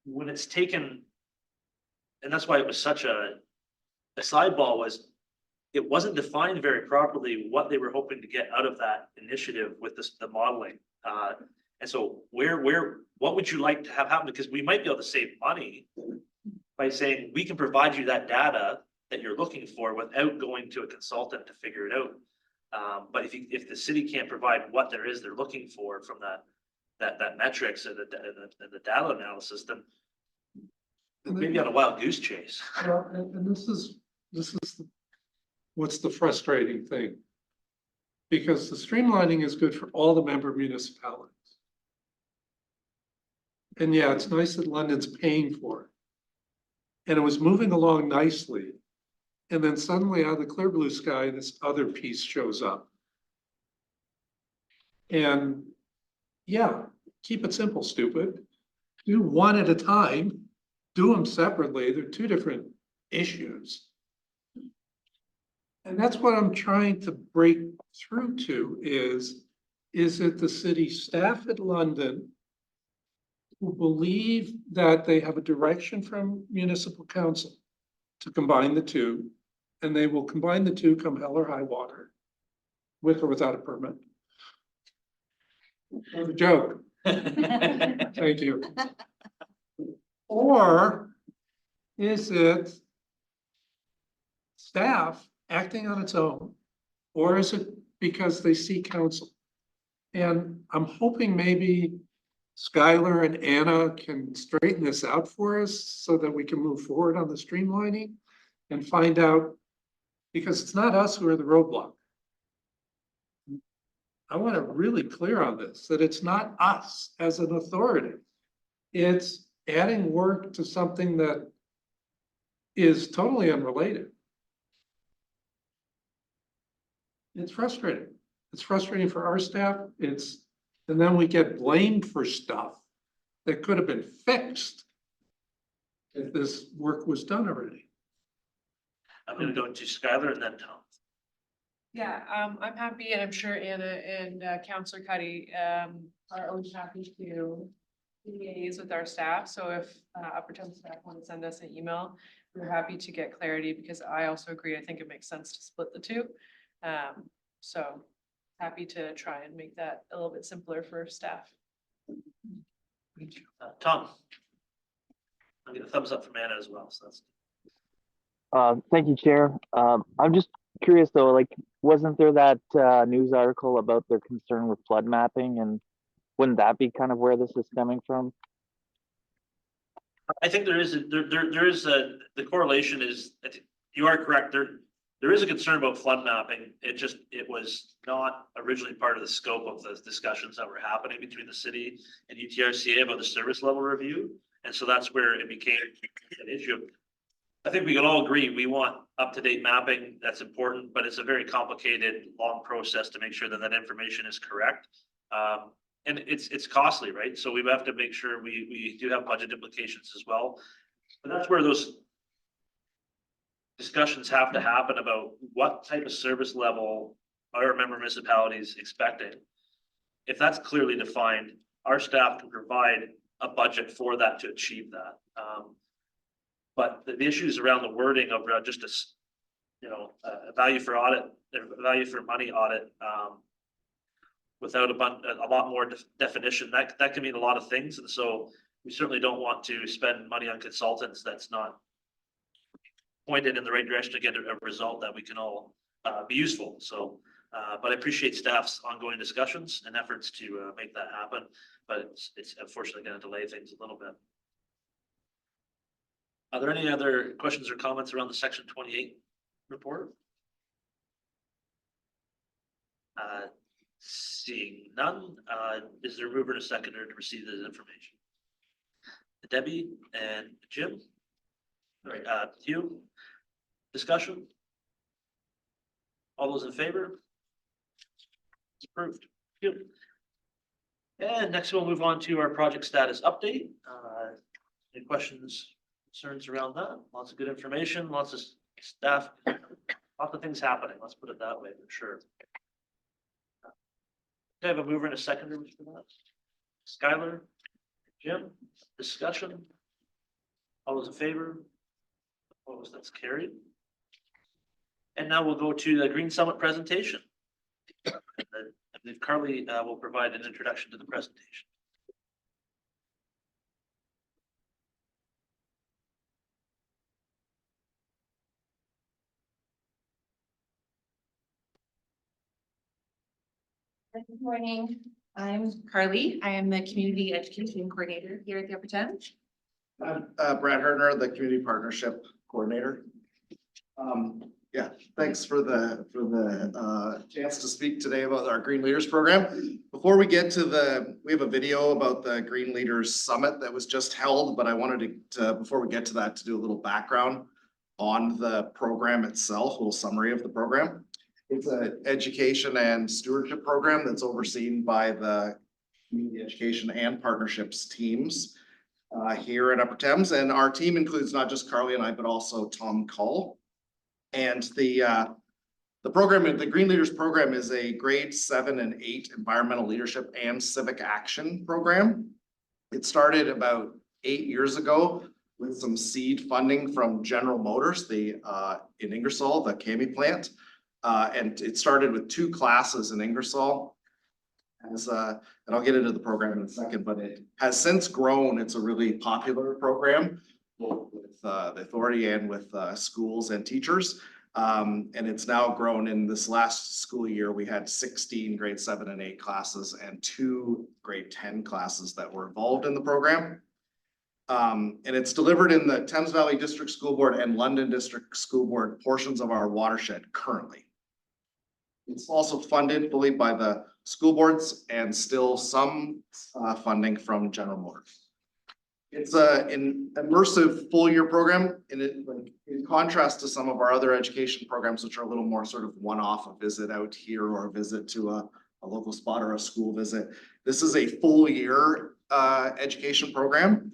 When it's taken, and that's why it was such a sideball was it wasn't defined very properly what they were hoping to get out of that initiative with the modeling. And so what would you like to have happen? Because we might be able to save money by saying we can provide you that data that you're looking for without going to a consultant to figure it out. But if the city can't provide what there is they're looking for from that metrics and the data analysis, then maybe on a wild goose chase. Well, and this is what's the frustrating thing. Because the streamlining is good for all the member municipalities. And yeah, it's nice that London's paying for it. And it was moving along nicely. And then suddenly out of the clear blue sky, this other piece shows up. And yeah, keep it simple, stupid. Do one at a time, do them separately. They're two different issues. And that's what I'm trying to break through to is it the city staff at London who believe that they have a direction from municipal council to combine the two, and they will combine the two come hell or high water, with or without a permit? That's a joke. Thank you. Or is it staff acting on its own? Or is it because they see counsel? And I'm hoping maybe Skylar and Anna can straighten this out for us so that we can move forward on the streamlining and find out, because it's not us who are the roadblock. I want to really clear on this, that it's not us as an authority. It's adding work to something that is totally unrelated. It's frustrating. It's frustrating for our staff. And then we get blamed for stuff that could have been fixed if this work was done already. I'm gonna go to Skylar and then Tom. Yeah, I'm happy, and I'm sure Anna and Counselor Cuddy are always happy to liaise with our staff. So if upper town staff want to send us an email, we're happy to get clarity, because I also agree. I think it makes sense to split the two. So happy to try and make that a little bit simpler for staff. Tom. I'll get a thumbs up from Anna as well, so that's. Thank you, Chair. I'm just curious though, like, wasn't there that news article about their concern with flood mapping, and wouldn't that be kind of where this is coming from? I think there is the correlation is, I think you are correct, there is a concern about flood mapping. It was not originally part of the scope of the discussions that were happening between the city and UTRCA about the service level review. And so that's where it became an issue. I think we can all agree, we want up-to-date mapping, that's important, but it's a very complicated, long process to make sure that that information is correct. And it's costly, right? So we have to make sure we do have budget implications as well. But that's where those discussions have to happen about what type of service level our member municipalities expecting. If that's clearly defined, our staff can provide a budget for that to achieve that. But the issues around the wording of just a value for audit, a value for money audit, without a lot more definition, that can mean a lot of things. And so we certainly don't want to spend money on consultants that's not pointed in the right direction to get a result that we can all be useful. So, but I appreciate staff's ongoing discussions and efforts to make that happen. But it's unfortunately going to delay things a little bit. Are there any other questions or comments around the Section 28 report? Seeing none, is there a mover and a seconder to receive this information? Debbie and Jim? All right, Hugh? Discussion? All those in favor? It's approved. Hugh. And next we'll move on to our project status update. Any questions Concerns around that? Lots of good information, lots of staff, lots of things happening. Let's put it that way for sure. Do I have a mover and a seconder for that? Skylar, Jim, discussion? All those in favor? Opposed, that's carried. And now we'll go to the Green Summit presentation. I believe Carly will provide an introduction to the presentation. Good morning. I'm Carly. I am the Community Education Coordinator here at the Upper Thames. I'm Brad Hertner, the Community Partnership Coordinator. Yeah, thanks for the chance to speak today about our Green Leaders Program. Before we get to we have a video about the Green Leaders Summit that was just held, but I wanted to before we get to that, to do a little background on the program itself, a little summary of the program. It's an education and stewardship program that's overseen by the Community Education and Partnerships teams here in Upper Thames. And our team includes not just Carly and I, but also Tom Cull. And the program, the Green Leaders Program, is a grade 7 and 8 environmental leadership and civic action program. It started about 8 years ago with some seed funding from General Motors, in Ingersoll, the Cami plant. And it started with 2 classes in Ingersoll. And I'll get into the program in a second, but it has since grown. It's a really popular program, both with the authority and with schools and teachers. And it's now grown. In this last school year, we had 16 grade 7 and 8 classes and 2 grade 10 classes that were involved in the program. And it's delivered in the Thames Valley District School Board and London District School Board portions of our watershed currently. It's also funded fully by the school boards and still some funding from General Motors. It's an immersive full-year program, and in contrast to some of our other education programs, which are a little more sort of one-off, a visit out here or a visit to a local spot or a school visit. This is a full-year education program.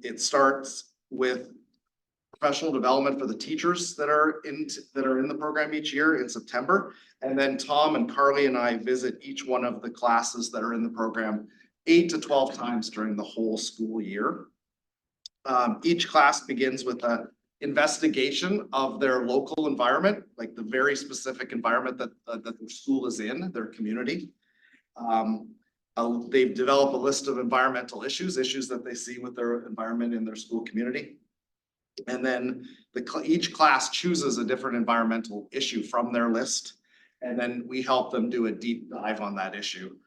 It starts with professional development for the teachers that are in the program each year in September. And then Tom and Carly and I visit each one of the classes that are in the program 8 to 12 times during the whole school year. Each class begins with an investigation of their local environment, like the very specific environment that their school is in, their community. They've developed a list of environmental issues that they see with their environment in their school community. And then each class chooses a different environmental issue from their list. And then we help them do a deep dive on that issue.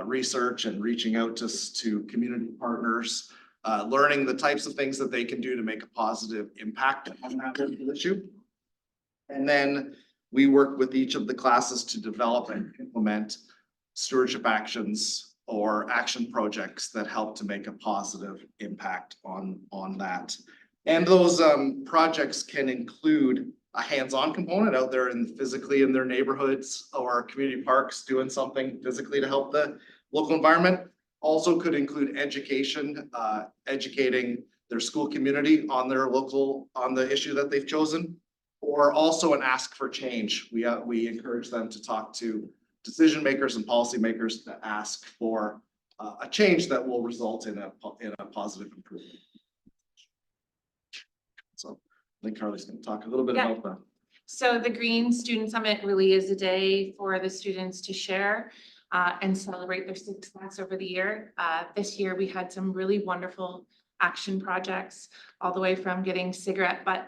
Research and reaching out to community partners, learning the types of things that they can do to make a positive impact on that issue. And then we work with each of the classes to develop and implement stewardship actions or action projects that help to make a positive impact on that. And those projects can include a hands-on component out there physically in their neighborhoods or community parks, doing something physically to help the local environment. Also could include education, educating their school community on the issue that they've chosen, or also an ask for change. We encourage them to talk to decision makers and policymakers to ask for a change that will result in a positive improvement. So I think Carly's going to talk a little bit about that. So the Green Student Summit really is a day for the students to share and celebrate their success over the year. This year we had some really wonderful action projects, all the way from getting cigarette butt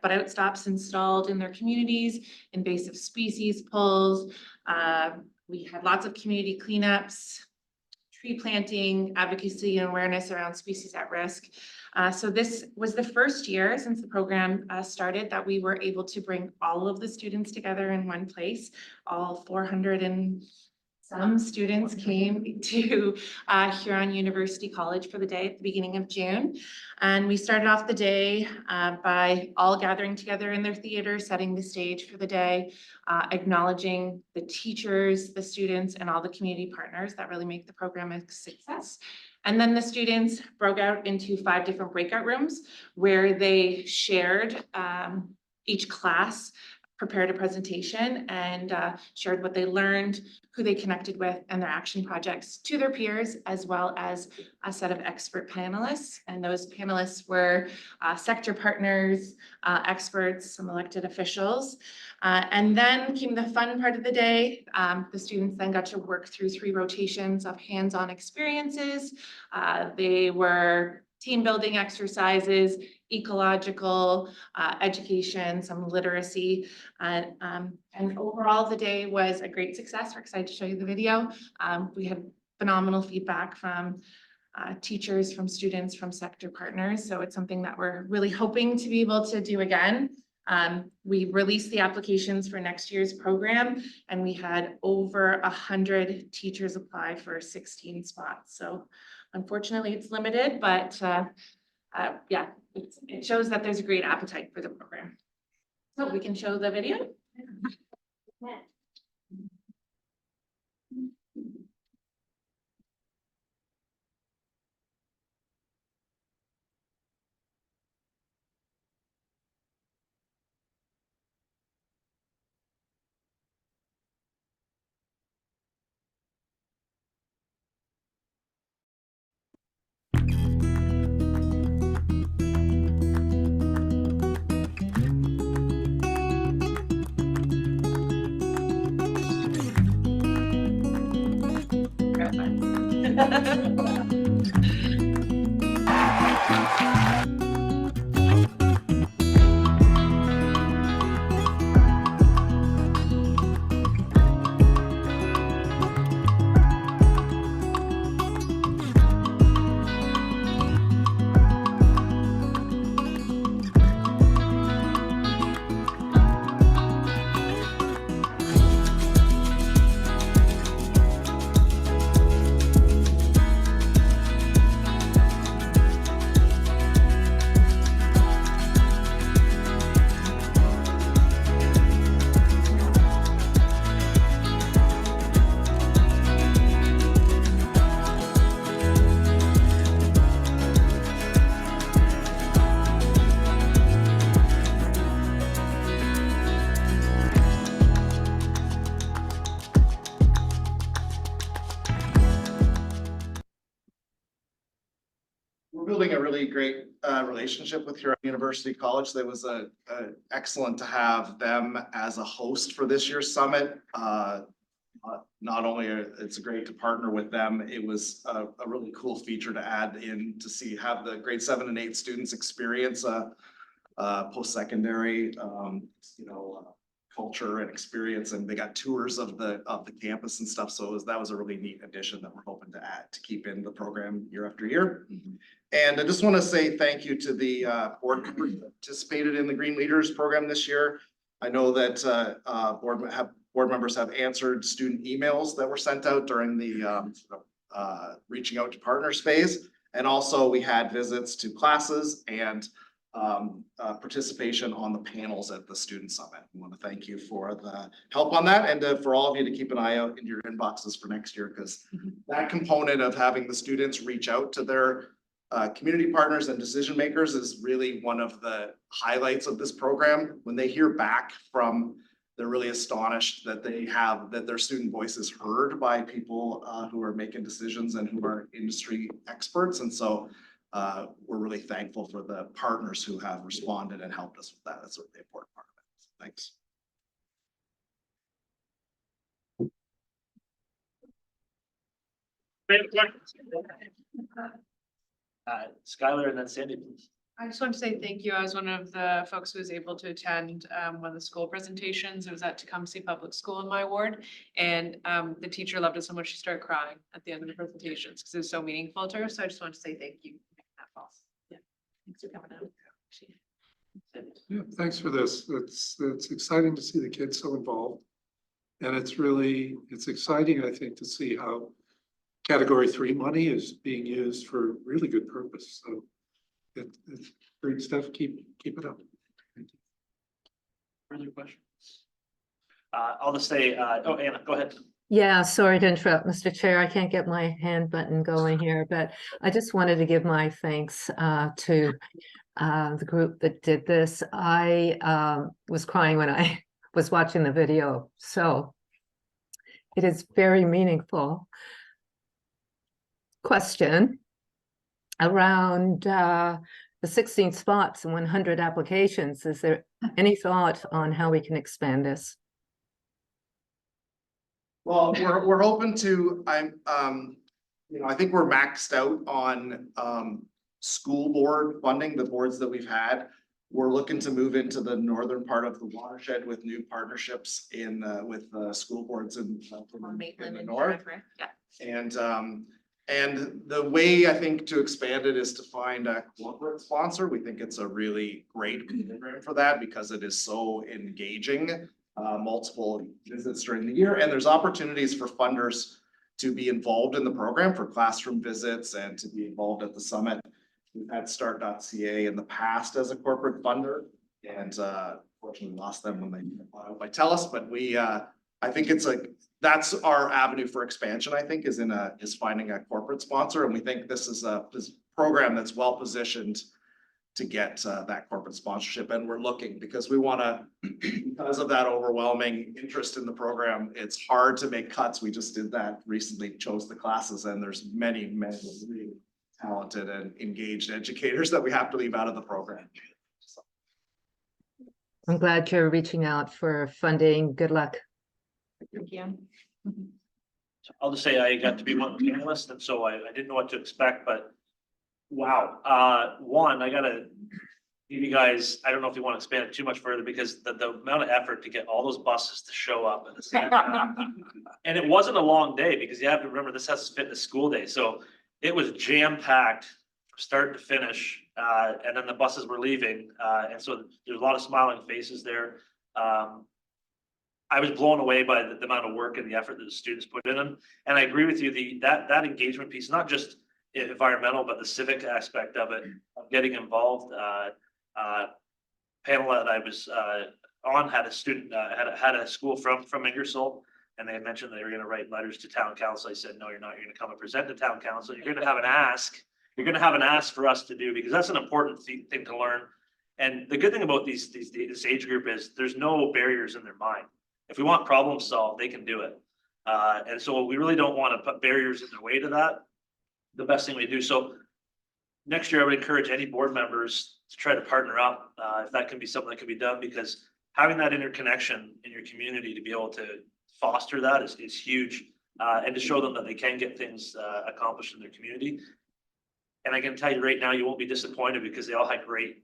out stops installed in their communities, invasive species pulls. We had lots of community cleanups, tree planting, advocacy and awareness around species at risk. So this was the first year since the program started that we were able to bring all of the students together in one place. All 400 and some students came to Huron University College for the day at the beginning of June. And we started off the day by all gathering together in their theater, setting the stage for the day, acknowledging the teachers, the students, and all the community partners that really make the program a success. And then the students broke out into 5 different breakout rooms where they shared, each class prepared a presentation and shared what they learned, who they connected with, and their action projects to their peers, as well as a set of expert panelists. And those panelists were sector partners, experts, some elected officials. And then came the fun part of the day. The students then got to work through 3 rotations of hands-on experiences. They were team building exercises, ecological education, some literacy. And overall, the day was a great success. We're excited to show you the video. We had phenomenal feedback from teachers, from students, from sector partners. So it's something that we're really hoping to be able to do again. We released the applications for next year's program, and we had over 100 teachers apply for 16 spots. So unfortunately, it's limited, but yeah, it shows that there's a great appetite for the program. So we can show the video. We're building a really great relationship with Huron University College. That was excellent to have them as a host for this year's summit. Not only it's great to partner with them, it was a really cool feature to add in to have the grade 7 and 8 students experience post-secondary, culture and experience, and they got tours of the campus and stuff. So that was a really neat addition that we're hoping to add to keep in the program year after year. And I just want to say thank you to the board members that participated in the Green Leaders program this year. I know that board members have answered student emails that were sent out during the reaching out to partners phase. And also we had visits to classes and participation on the panels at the Student Summit. I want to thank you for the help on that, and for all of you to keep an eye out in your inboxes for next year, because that component of having the students reach out to their community partners and decision makers is really one of the highlights of this program. When they hear back from, they're really astonished that that their student voice is heard by people who are making decisions and who are industry experts. And so we're really thankful for the partners who have responded and helped us with that. That's a really important part of it. Thanks. Skylar and then Sandy, please. I just want to say thank you. I was one of the folks who was able to attend one of the school presentations. It was at Tecumseh Public School in my ward. And the teacher loved it so much she started crying at the end of the presentations because it was so meaningful to her. So I just want to say thank you. Yeah, thanks for coming out. Yeah, thanks for this. It's exciting to see the kids so involved. And it's exciting, I think, to see how Category 3 money is being used for really good purpose. So it's great stuff. Keep it up. Thank you. Further questions? I'll just say, Anna, go ahead. Yeah, sorry to interrupt, Mr. Chair. I can't get my hand button going here, but I just wanted to give my thanks to the group that did this. I was crying when I was watching the video, so it is very meaningful. Question around the 16 spots and 100 applications. Is there any thought on how we can expand this? Well, we're hoping to, I think we're maxed out on, school board funding, the boards that we've had. We're looking to move into the northern part of the watershed with new partnerships with, school boards in the north. And the way I think to expand it is to find a corporate sponsor. We think it's a really great program for that because it is so engaging. Multiple visits during the year, and there's opportunities for funders to be involved in the program for classroom visits and to be involved at the summit. We've had start.ca in the past as a corporate funder, and fortunately lost them when they bought out by TELUS, but I think that's our avenue for expansion, I think, is finding a corporate sponsor, and we think this is this program that's well positioned to get that corporate sponsorship, and we're looking because we want to, because of that overwhelming interest in the program, it's hard to make cuts. We just did that recently, chose the classes, and there's many really talented and engaged educators that we have to leave out of the program. I'm glad you're reaching out for funding. Good luck. Thank you. I'll just say I got to be one of the panelists, and so I didn't know what to expect, but wow. One, I gotta give you guys, I don't know if you want to expand it too much further because the amount of effort to get all those buses to show up at the same time. And it wasn't a long day because you have to remember this has to fit in the school day. So it was jam-packed from start to finish. And then the buses were leaving. And so there's a lot of smiling faces there. I was blown away by the amount of work and the effort that the students put in them. And I agree with you, that engagement piece, not just environmental, but the civic aspect of it, of getting involved. Panel that I was on had a student, had a school from Ingersoll, and they had mentioned they were going to write letters to town council. I said, no, you're not. You're going to come and present to town council. You're going to have an ask. You're going to have an ask for us to do, because that's an important thing to learn. And the good thing about this age group is there's no barriers in their mind. If we want problem solved, they can do it. And so we really don't want to put barriers in their way to that. The best thing we do. So next year, I would encourage any board members to try to partner up, if that can be something that can be done, because having that interconnection in your community to be able to foster that is huge, and to show them that they can get things accomplished in their community. And I can tell you right now, you won't be disappointed because they all had great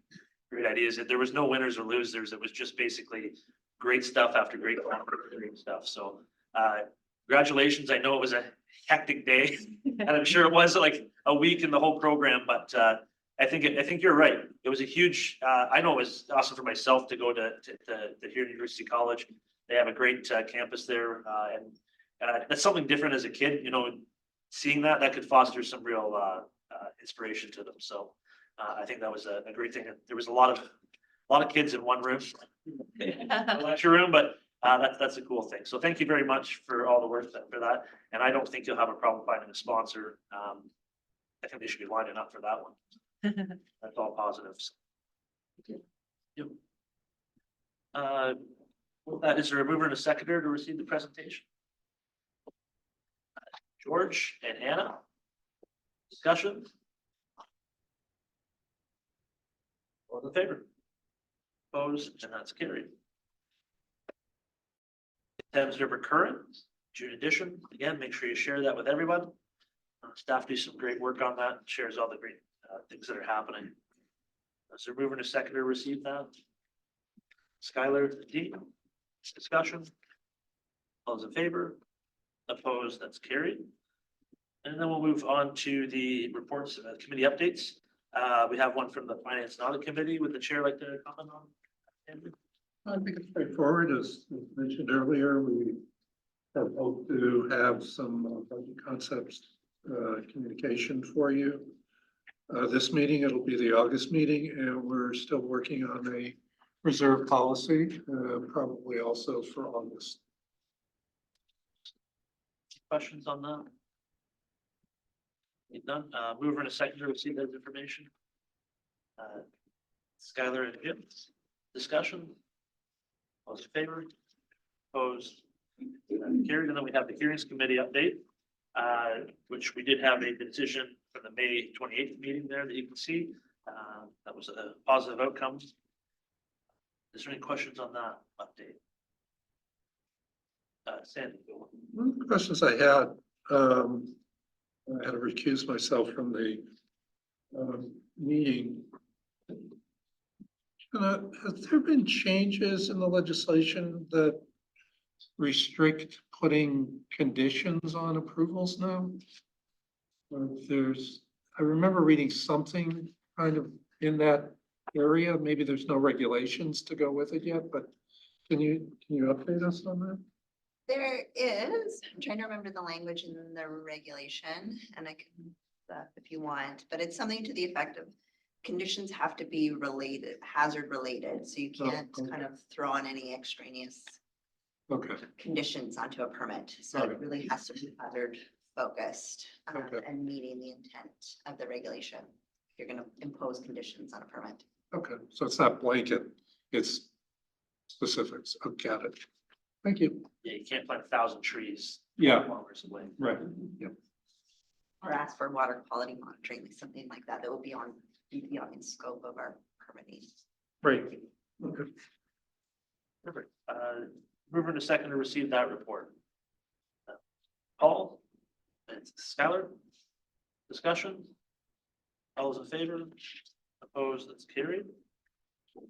ideas. There was no winners or losers. It was just basically great stuff after great stuff. So congratulations. I know it was a hectic day, and I'm sure it was like a week in the whole program, but I think you're right. It was a huge, I know it was awesome for myself to go to here at University College. They have a great campus there, and that's something different as a kid, seeing that could foster some real inspiration to them. So I think that was a great thing. There was a lot of kids in one room, lecture room, but that's a cool thing. So thank you very much for all the work for that. And I don't think you'll have a problem finding a sponsor. I think they should be lining up for that one. That's all positives. Yep. With that, is there a mover and a seconder to receive the presentation? George and Anna. Discussion. All in favor? Opposed, and that's carried. Tabs are recurrent, June edition. Again, make sure you share that with everyone. Staff do some great work on that, shares all the great things that are happening. Is there moving to second to receive that? Skylar D. Discussion. All those in favor? Opposed, that's carried. And then we'll move on to the reports, committee updates. We have one from the Finance and Audit Committee. Would the chair like to comment on? Andrew? I think it's straightforward. As mentioned earlier, we have hoped to have some budget concepts communication for you. This meeting, it'll be the August meeting, and we're still working on a reserve policy, probably also for August. questions on that? None, mover and a second to receive that information. Skylar and Jim, discussion? All those in favor? Opposed? Carried, and then we have the hearings committee update, which we did have a decision from the May 28th meeting there that you can see. That was a positive outcome. Is there any questions on that update? Sandy. One of the questions I had, I had to recuse myself from the meeting. Has there been changes in the legislation that restrict putting conditions on approvals now? Or I remember reading something kind of in that area. Maybe there's no regulations to go with it yet, but can you update us on that? There is, I'm trying to remember the language in the regulation, and I can, if you want, but it's something to the effect of conditions have to be related, hazard related, so you can't okay. kind of throw on any extraneous Okay, conditions onto a permit. So Okay. it really has to be hazard focused Okay. and meeting the intent of the regulation. If you're gonna impose conditions on a permit. okay, so it's not blanket, it's specifics. Okay, got it. Thank you. Yeah, you can't plant 1,000 trees. Yeah. Kilometers away. Right, yeah. Or ask for water quality monitoring, something like that, that would be beyond the scope of our permitting. Right. Okay. Perfect. Mover and a second to receive that report. Paul and Skylar, discussion? All those in favor? Opposed? That's carried. Are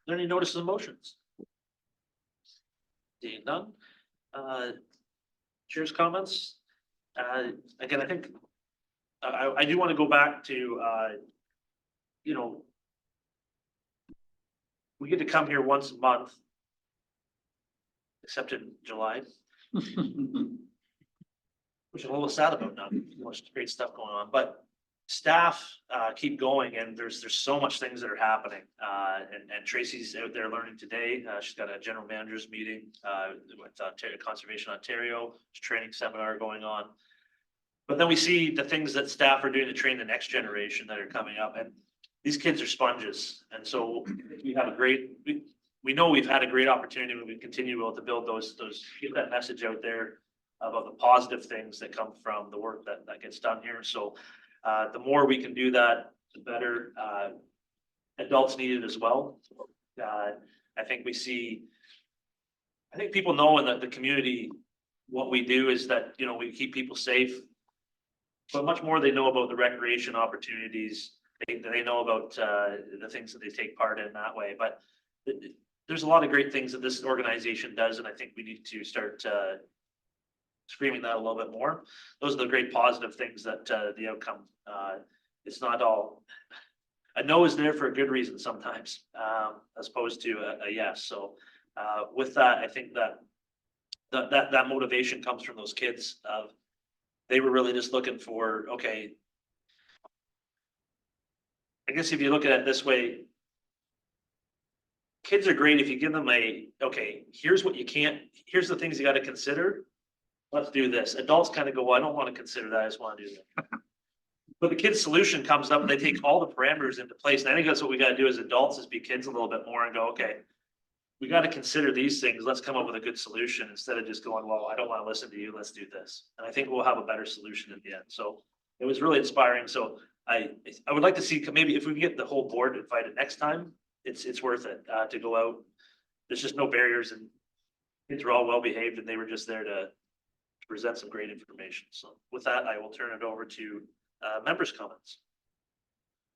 there any notices of motions? Seeing none. Chair's comments. Again, I think I do want to go back to, you know, we get to come here once a month, except in July, which I'm a little sad about now. Much great stuff going on, but staff keep going, and there's so much things that are happening. And Tracy's out there learning today. She's got a general managers meeting with Conservation Ontario, training seminar going on. But then we see the things that staff are doing to train the next generation that are coming up, and these kids are sponges. And so we have a great, we know we've had a great opportunity when we continue to build those, get that message out there about the positive things that come from the work that gets done here. So the more we can do that, the better. Adults need it as well. I think people know in the community, what we do is that, you know, we keep people safe. But much more they know about the recreation opportunities. They know about the things that they take part in that way. But there's a lot of great things that this organization does, and I think we need to start screaming that a little bit more. Those are the great positive things that the outcome. It's not all. A no is there for a good reason sometimes, as opposed to a yes. So with that, I think that motivation comes from those kids. They were really just looking for, okay. I guess if you look at it this way, kids are great if you give them okay, here's what you can't, here's the things you got to consider. Let's do this. Adults kind of go, well, I don't want to consider that. I just want to do that. But the kid's solution comes up and they take all the parameters into place. And I think that's what we got to do as adults, is be kids a little bit more and go, okay, we got to consider these things. Let's come up with a good solution instead of just going, well, I don't want to listen to you. Let's do this. And I think we'll have a better solution at the end. So it was really inspiring. So I would like to see, maybe if we can get the whole board invited next time, it's worth it to go out. There's just no barriers, and kids were all well behaved, and they were just there to present some great information. So with that, I will turn it over to members' comments.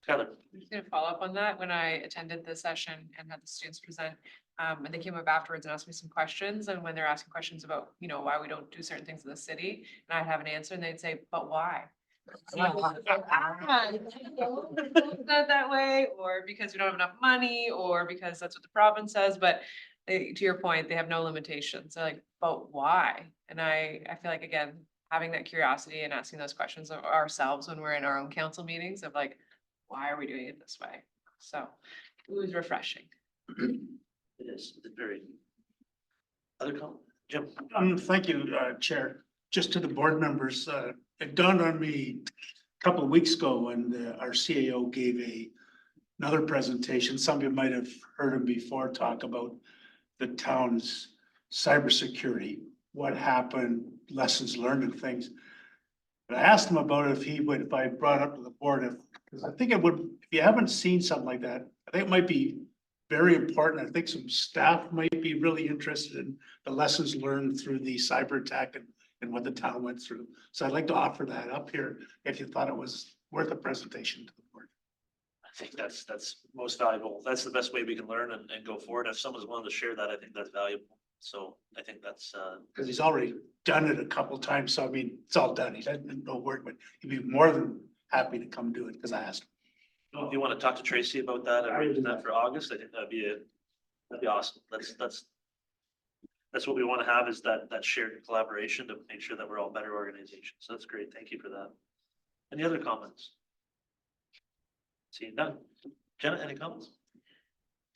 Skylar. I'm just gonna follow up on that. When I attended the session and had the students present, and they came up afterwards and asked me some questions, and when they're asking questions about, you know, why we don't do certain things in the city, and I'd have an answer and they'd say, but why? Not that way, or because we don't have enough money, or because that's what the province says, but to your point, they have no limitations. They're like, but why? And I feel like, again, having that curiosity and asking those questions of ourselves when we're in our own council meetings of like, why are we doing it this way? So it was refreshing. It is. It's very. Other comment? Jim. Thank you, Chair. just to the board members, it dawned on me a couple of weeks ago when our CAO gave another presentation. Some of you might have heard him before talk about the town's cybersecurity, what happened, lessons learned and things. But I asked him about it if I brought up to the board, because I think it would, if you haven't seen something like that, I think it might be very important. I think some staff might be really interested in the lessons learned through the cyber attack and what the town went through. So I'd like to offer that up here if you thought it was worth a presentation to the board. I think that's most valuable. That's the best way we can learn and go forward. If someone's willing to share that, I think that's valuable. So I think that's, Because he's already done it a couple times. So I mean, it's all done. He doesn't know work, but he'd be more than happy to come do it because I asked him. if you want to talk to Tracy about that and arrange that for August, I think that'd be awesome. That's what we want to have, is that shared collaboration to make sure that we're all better organizations. So that's great. Thank you for that. Any other comments? Seeing none. Jenna, any comments?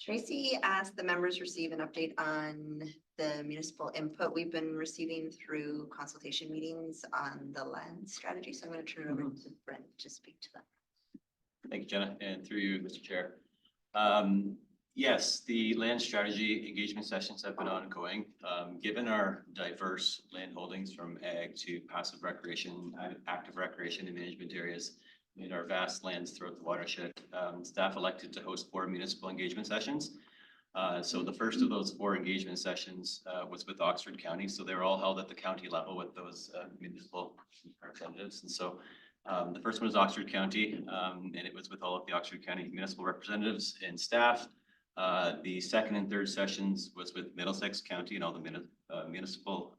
Tracy asked the members receive an update on the municipal input we've been receiving through consultation meetings on the land strategy. So I'm going to turn it over to Brent to speak to that. Thank you, Jenna, and through you, Mr. Chair. Yes, the land strategy engagement sessions have been ongoing. Given our diverse land holdings from ag to passive recreation, active recreation and management areas in our vast lands throughout the watershed, staff elected to host 4 municipal engagement sessions. So the first of those 4 engagement sessions was with Oxford County. So they were all held at the county level with those municipal representatives. And so the first one was Oxford County, and it was with all of the Oxford County municipal representatives and staff. The second and third sessions was with Middlesex County and all the municipal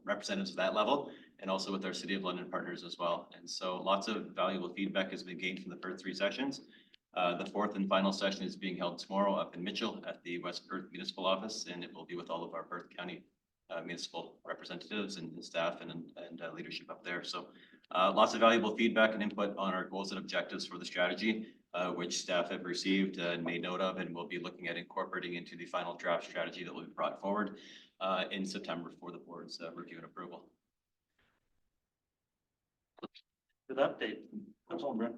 representatives at that level, and also with our City of London partners as well. And so lots of valuable feedback has been gained from the first 3 sessions. The fourth and final session is being held tomorrow up in Mitchell at the West Perth Municipal Office, and it will be with all of our Perth County municipal representatives and staff and leadership up there. So lots of valuable feedback and input on our goals and objectives for the strategy, which staff have received and made note of, and we'll be looking at incorporating into the final draft strategy that will be brought forward in September for the board's review and approval. Good update. That's all, Brent.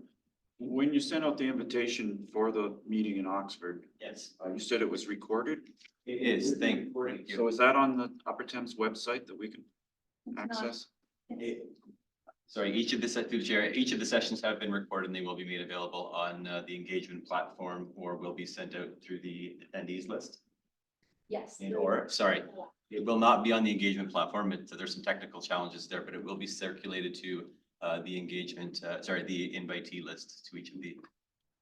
When you sent out the invitation for the meeting in Oxford, Yes, you said it was recorded? it is. Thank you. So is that on the Upper Thames website that we can access? Sorry, each of the sessions have been recorded and they will be made available on the engagement platform, or will be sent out through the attendees list. Yes. It will not be on the engagement platform. There's some technical challenges there, but it will be circulated to the invitee list to each of the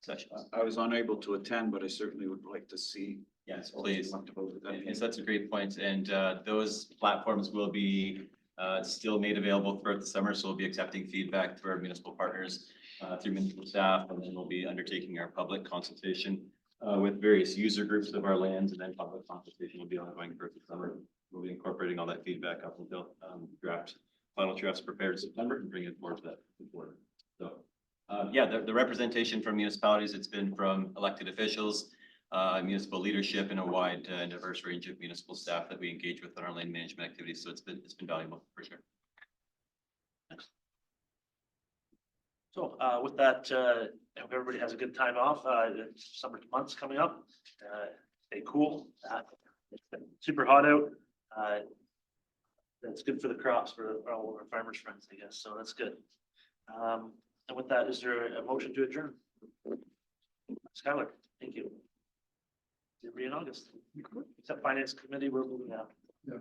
sessions. I was unable to attend, but I certainly would like to see. Yes, please. That. Yes, that's a great point. And those platforms will be still made available throughout the summer. So we'll be accepting feedback through our municipal partners, through municipal staff, and then we'll be undertaking our public consultation with various user groups of our lands, and then public consultation will be ongoing throughout the summer. We'll be incorporating all that feedback up until final drafts prepared in September and bring it forward to that board. So the representation from municipalities, it's been from elected officials, municipal leadership, and a wide and diverse range of municipal staff that we engage with on our land management activities. So it's been valuable for sure. So with that, I hope everybody has a good time off. Summer months coming up. Stay cool. It's been super hot out. That's good for the crops for all of our farmers friends, I guess. So that's good. And with that, is there a motion to adjourn? Skylar, thank you. It'll be in August. Except Finance Committee, we're moving out. Yeah.